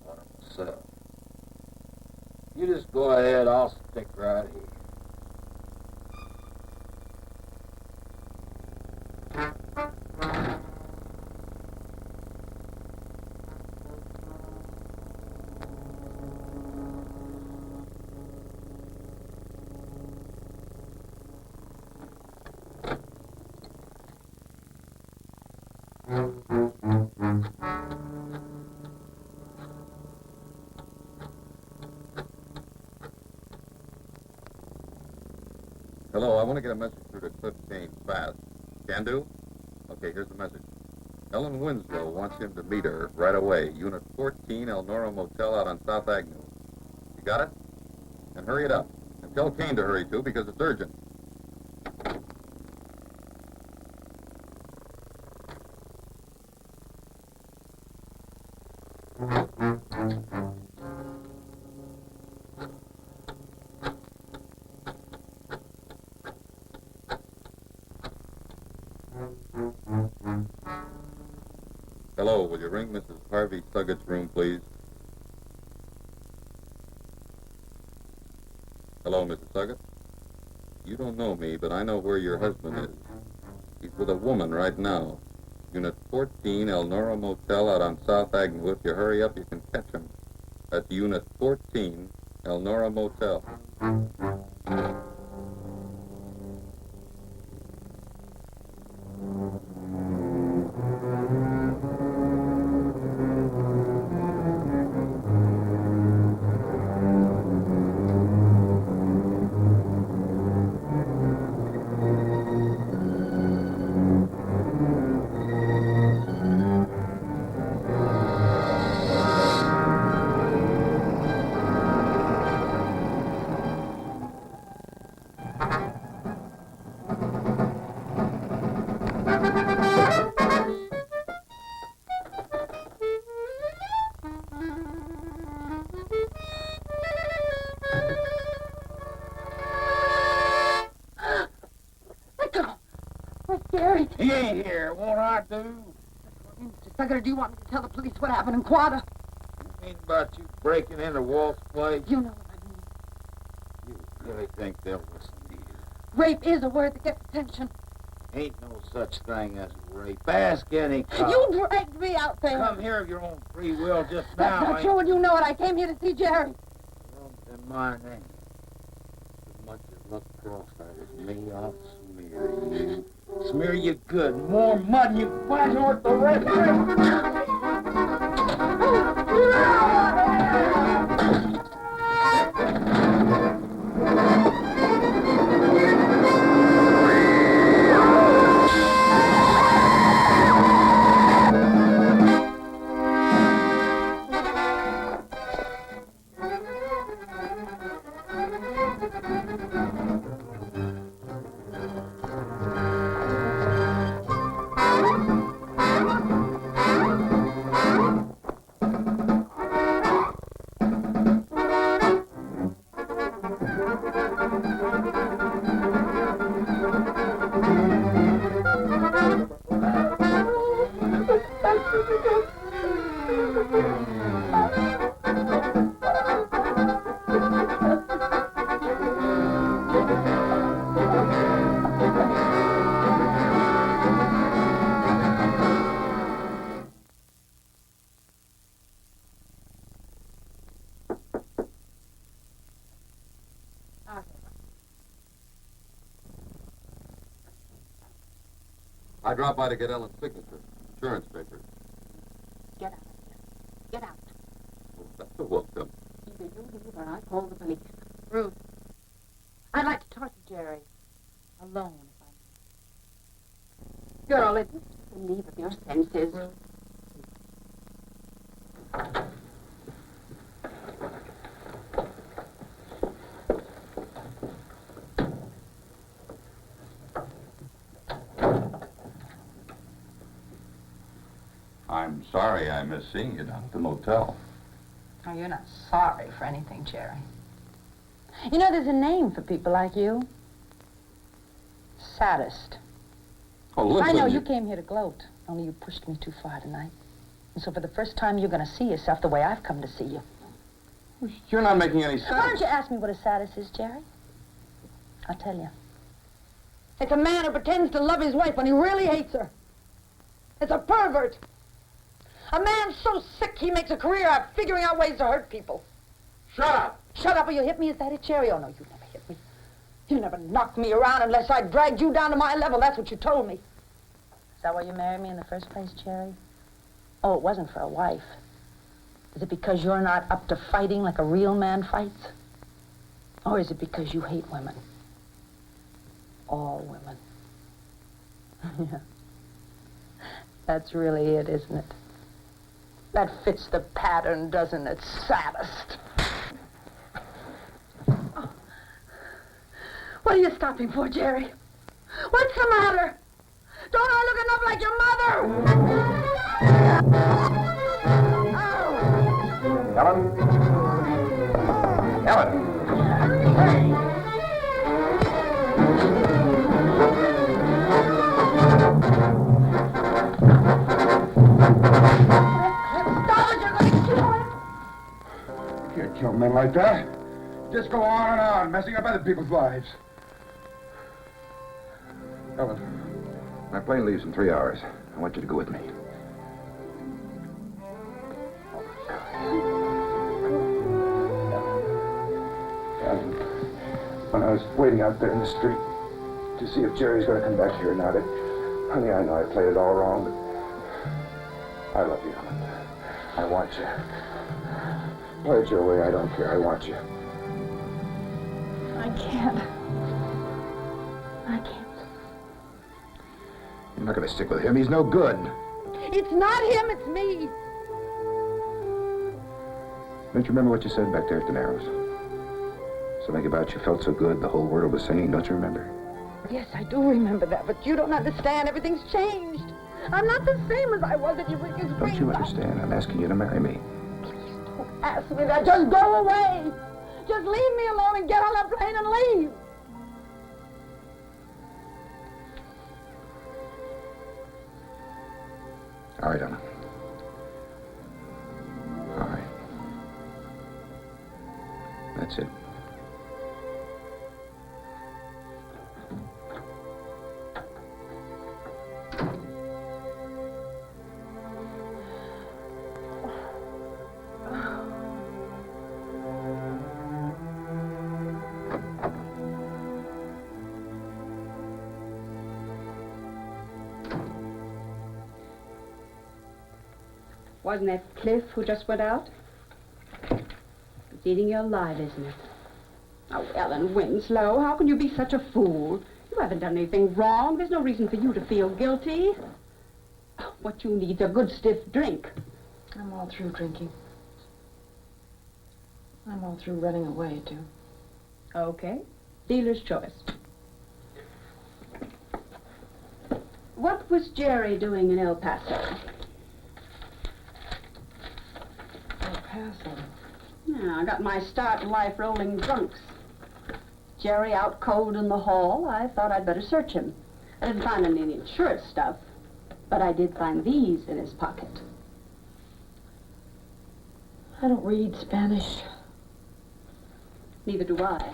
One of myself. You just go ahead, I'll stick right here. Hello, I want to get a message through to Cliff Kane fast. Can do? Okay, here's the message. Ellen Winslow wants him to meet her right away. Unit 14, Elnora Motel out on South Avenue. You got it? And hurry it up. And tell Kane to hurry too, because it's urgent. Hello, will you ring Mrs. Harvey Suggett's room, please? Hello, Mrs. Suggett? You don't know me, but I know where your husband is. He's with a woman right now. Unit 14, Elnora Motel out on South Avenue. If you hurry up, you can catch him. That's Unit 14, Elnora Motel. He ain't here. Won't I do? Mr. Suggett, do you want me to tell the police what happened in Quada? You mean about you breaking into Walt's place? You know what I mean. You really think they'll listen to you? Rape is a word that gets attention. Ain't no such thing as rape. Ask any cop. You dragged me out there. Come here of your own free will just now. That's not true, and you know it. I came here to see Jerry. Wrong's in my name. As much as look cross-eyed as me, I'll smear you. Smear you good. More mud than you can find north the rest of I dropped by to get Ellen's signature. Insurance papers. Get out of here. Get out. Oh, that's a welcome. Either you leave or I call the police. Ruth, I'd like to talk to Jerry. Alone, if I may. Girl, if you believe in your senses. Ruth. I'm sorry I missed seeing you down at the motel. Oh, you're not sorry for anything, Jerry. You know, there's a name for people like you. Sadist. Oh, listen. I know you came here to gloat, only you pushed me too far tonight. And so for the first time, you're going to see yourself the way I've come to see you. You're not making any sense. Why don't you ask me what a sadist is, Jerry? I'll tell you. It's a man who pretends to love his wife when he really hates her. It's a pervert. A man so sick he makes a career out of figuring out ways to hurt people. Shut up! Shut up or you'll hit me? Is that it, Jerry? Oh, no, you never hit me. You never knocked me around unless I dragged you down to my level. That's what you told me. Is that why you married me in the first place, Jerry? Oh, it wasn't for a wife. Is it because you're not up to fighting like a real man fights? Or is it because you hate women? All women. Yeah. That's really it, isn't it? That fits the pattern, doesn't it, sadist? Oh. What are you stopping for, Jerry? What's the matter? Don't I look enough like your mother? Ellen? Ellen! You can't kill men like that. Just go on and on, messing up other people's lives. Ellen, my plane leaves in 3 hours. I want you to go with me. And when I was waiting out there in the street to see if Jerry's going to come back here or not, honey, I know I played it all wrong, but I love you, Ellen. I want you. Play it your way, I don't care. I want you. I can't. I can't. You're not going to stick with him. He's no good. It's not him, it's me. Don't you remember what you said back there at the Narrows? Something about you felt so good the whole world was singing. Don't you remember? Yes, I do remember that, but you don't understand. Everything's changed. I'm not the same as I was at Eureka's Don't you understand? I'm asking you to marry me. Don't ask me that. Just go away. Just leave me alone and get on that plane and leave. All right, Ellen. All right. That's it. Wasn't that Cliff who just went out? It's eating you alive, isn't it? Oh, Ellen Winslow, how can you be such a fool? You haven't done anything wrong. There's no reason for you to feel guilty. What you need's a good stiff drink. I'm all through drinking. I'm all through running away, too. Okay. Dealer's choice. What was Jerry doing in El Paso? Yeah, I got my start in life rolling drunks. Jerry out cold in the hall. I thought I'd better search him. I didn't find any insurance stuff, but I did find these in his pocket. I don't read Spanish. Neither do I.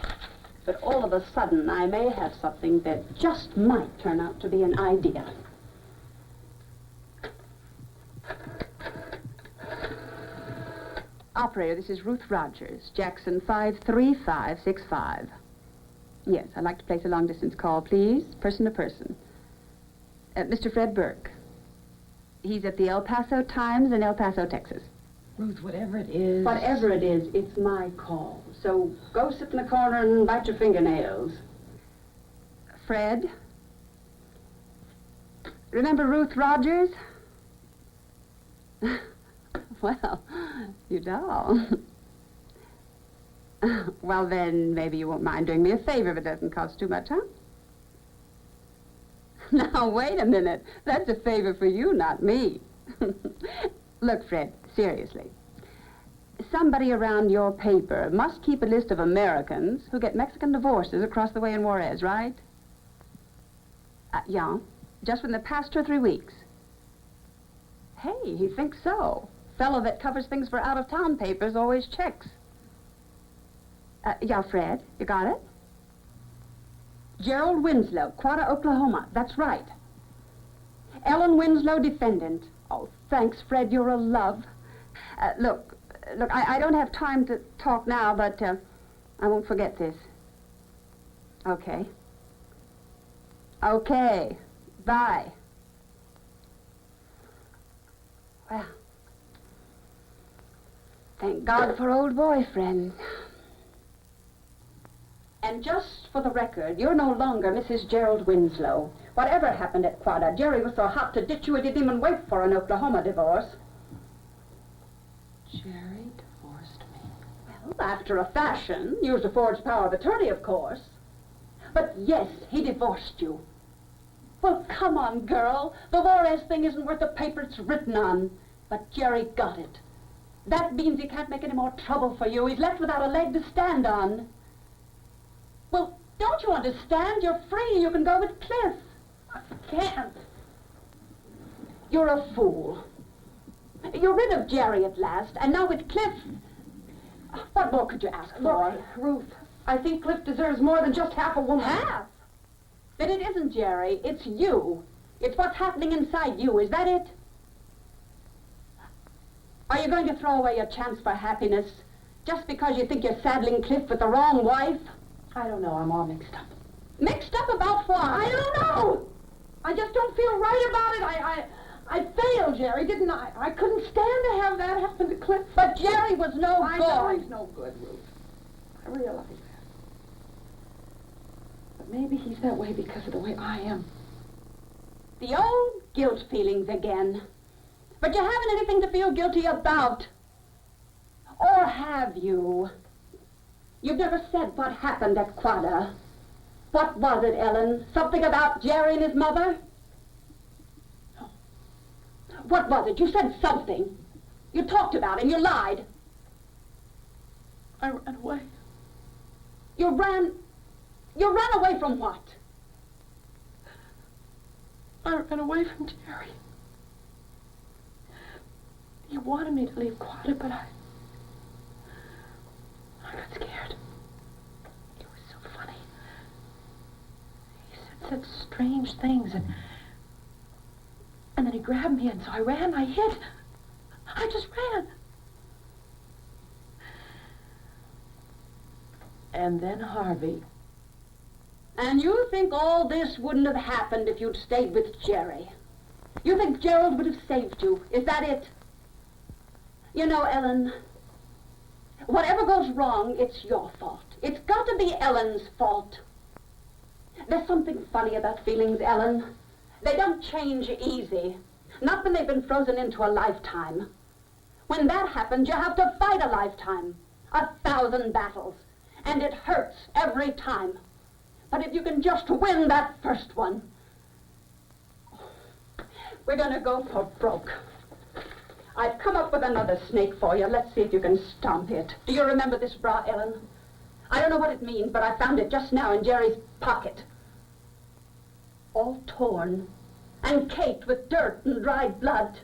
But all of a sudden, I may have something that just might turn out to be an idea. Operator, this is Ruth Rogers, Jackson 53565. Yes, I'd like to place a long-distance call, please, person to person. Mr. Fred Burke. He's at the El Paso Times in El Paso, Texas. Ruth, whatever it is... Whatever it is, it's my call. So go sit in the corner and bite your fingernails. Fred? Remember Ruth Rogers? Well, you don't. Well, then, maybe you won't mind doing me a favor if it doesn't cost too much, huh? Now, wait a minute. That's a favor for you, not me. Look, Fred, seriously. Somebody around your paper must keep a list of Americans who get Mexican divorces across the way in Juarez, right? Yeah, just within the past 2 or 3 weeks. Hey, he thinks so. Fellow that covers things for out-of-town papers always checks. Yeah, Fred, you got it? Gerald Winslow, Quata, Oklahoma. That's right. Ellen Winslow, defendant. Oh, thanks, Fred. You're a love. Look, I don't have time to talk now, but I won't forget this. Okay. Okay. Bye. Well, thank God for old boyfriends. And just for the record, you're no longer Mrs. Gerald Winslow. Whatever happened at Quada, Jerry was so hot to ditch you he didn't even wait for an Oklahoma divorce. Jerry divorced me. Well, after a fashion, used a forged power of attorney, of course. But yes, he divorced you. Well, come on, girl. The Juarez thing isn't worth the paper it's written on. But Jerry got it. That means he can't make any more trouble for you. He's left without a leg to stand on. Well, don't you understand? You're free. You can go with Cliff. I can't. You're a fool. You're rid of Jerry at last, and now with Cliff... What more could you ask for? Look, Ruth, I think Cliff deserves more than just half a woman. Half? Then it isn't Jerry. It's you. It's what's happening inside you. Is that it? Are you going to throw away your chance for happiness just because you think you're saddling Cliff with the wrong wife? I don't know. I'm all mixed up. Mixed up about what? I don't know. I just don't feel right about it. I failed, Jerry, didn't I? I couldn't stand to have that happen to Cliff. But Jerry was no good. I know he's no good, Ruth. I realize that. But maybe he's that way because of the way I am. The old guilt feelings again. But you haven't anything to feel guilty about. Or have you? You've never said what happened at Quada. What was it, Ellen? Something about Jerry and his mother? No. What was it? You said something. You talked about him. You lied. I ran away. You ran away from what? I ran away from Jerry. He wanted me to leave Quada, but I got scared. He was so funny. He said such strange things, and then he grabbed me, and so I ran, I hid. I just ran. And then Harvey. And you think all this wouldn't have happened if you'd stayed with Jerry? You think Gerald would have saved you? Is that it? You know, Ellen, whatever goes wrong, it's your fault. It's got to be Ellen's fault. There's something funny about feelings, Ellen. They don't change easy. Not when they've been frozen into a lifetime. When that happens, you have to fight a lifetime. 1,000 battles. And it hurts every time. But if you can just win that first one, we're gonna go for broke. I've come up with another snake for you. Let's see if you can stomp it. Do you remember this bra, Ellen? I don't know what it means, but I found it just now in Jerry's pocket. All torn and caked with dirt and dried blood.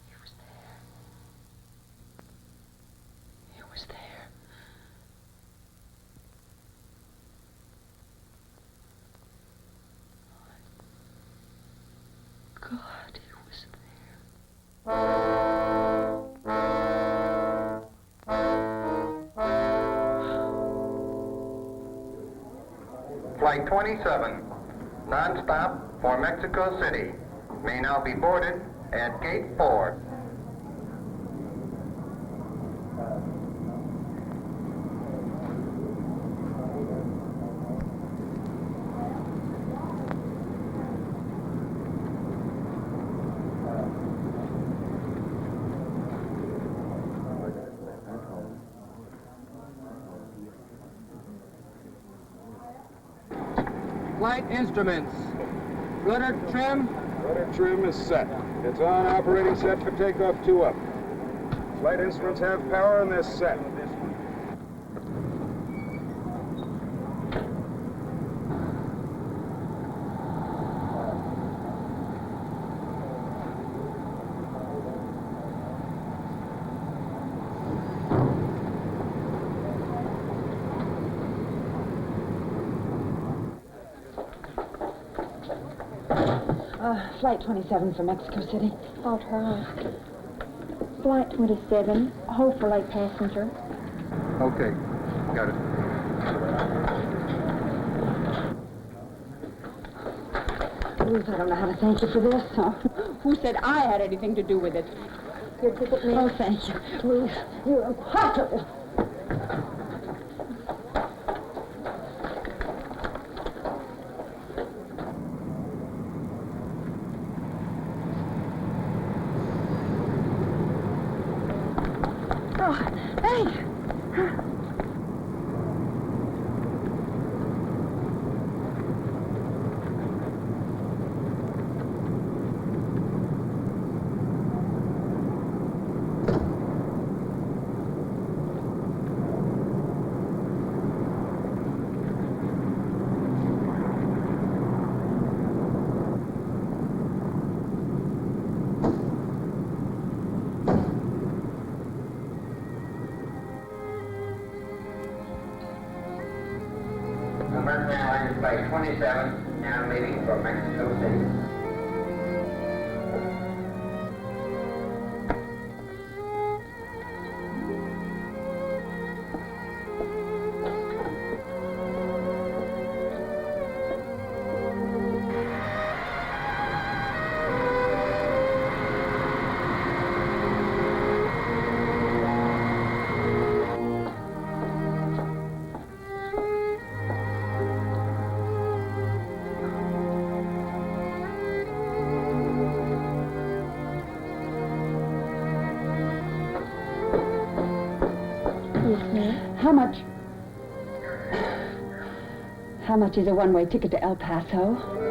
He was there. He was there. God, he was there. 27, non-stop for Mexico City. May now be boarded at Gate 4. Flight instruments. Rudder trim. Rudder trim is set. It's on, operating set for takeoff 2 up. Flight instruments have power and they're set. Flight 27 for Mexico City. I'll try. Flight 27, hold for late passenger. Okay, got it. Ruth, I don't know how to thank you for this. Who said I had anything to do with it? Your ticket, ma'am. Oh, thank you. Ruth, you're impossible. American Airlines Flight 27, now leaving for Mexico City. How much is a one-way ticket to El Paso?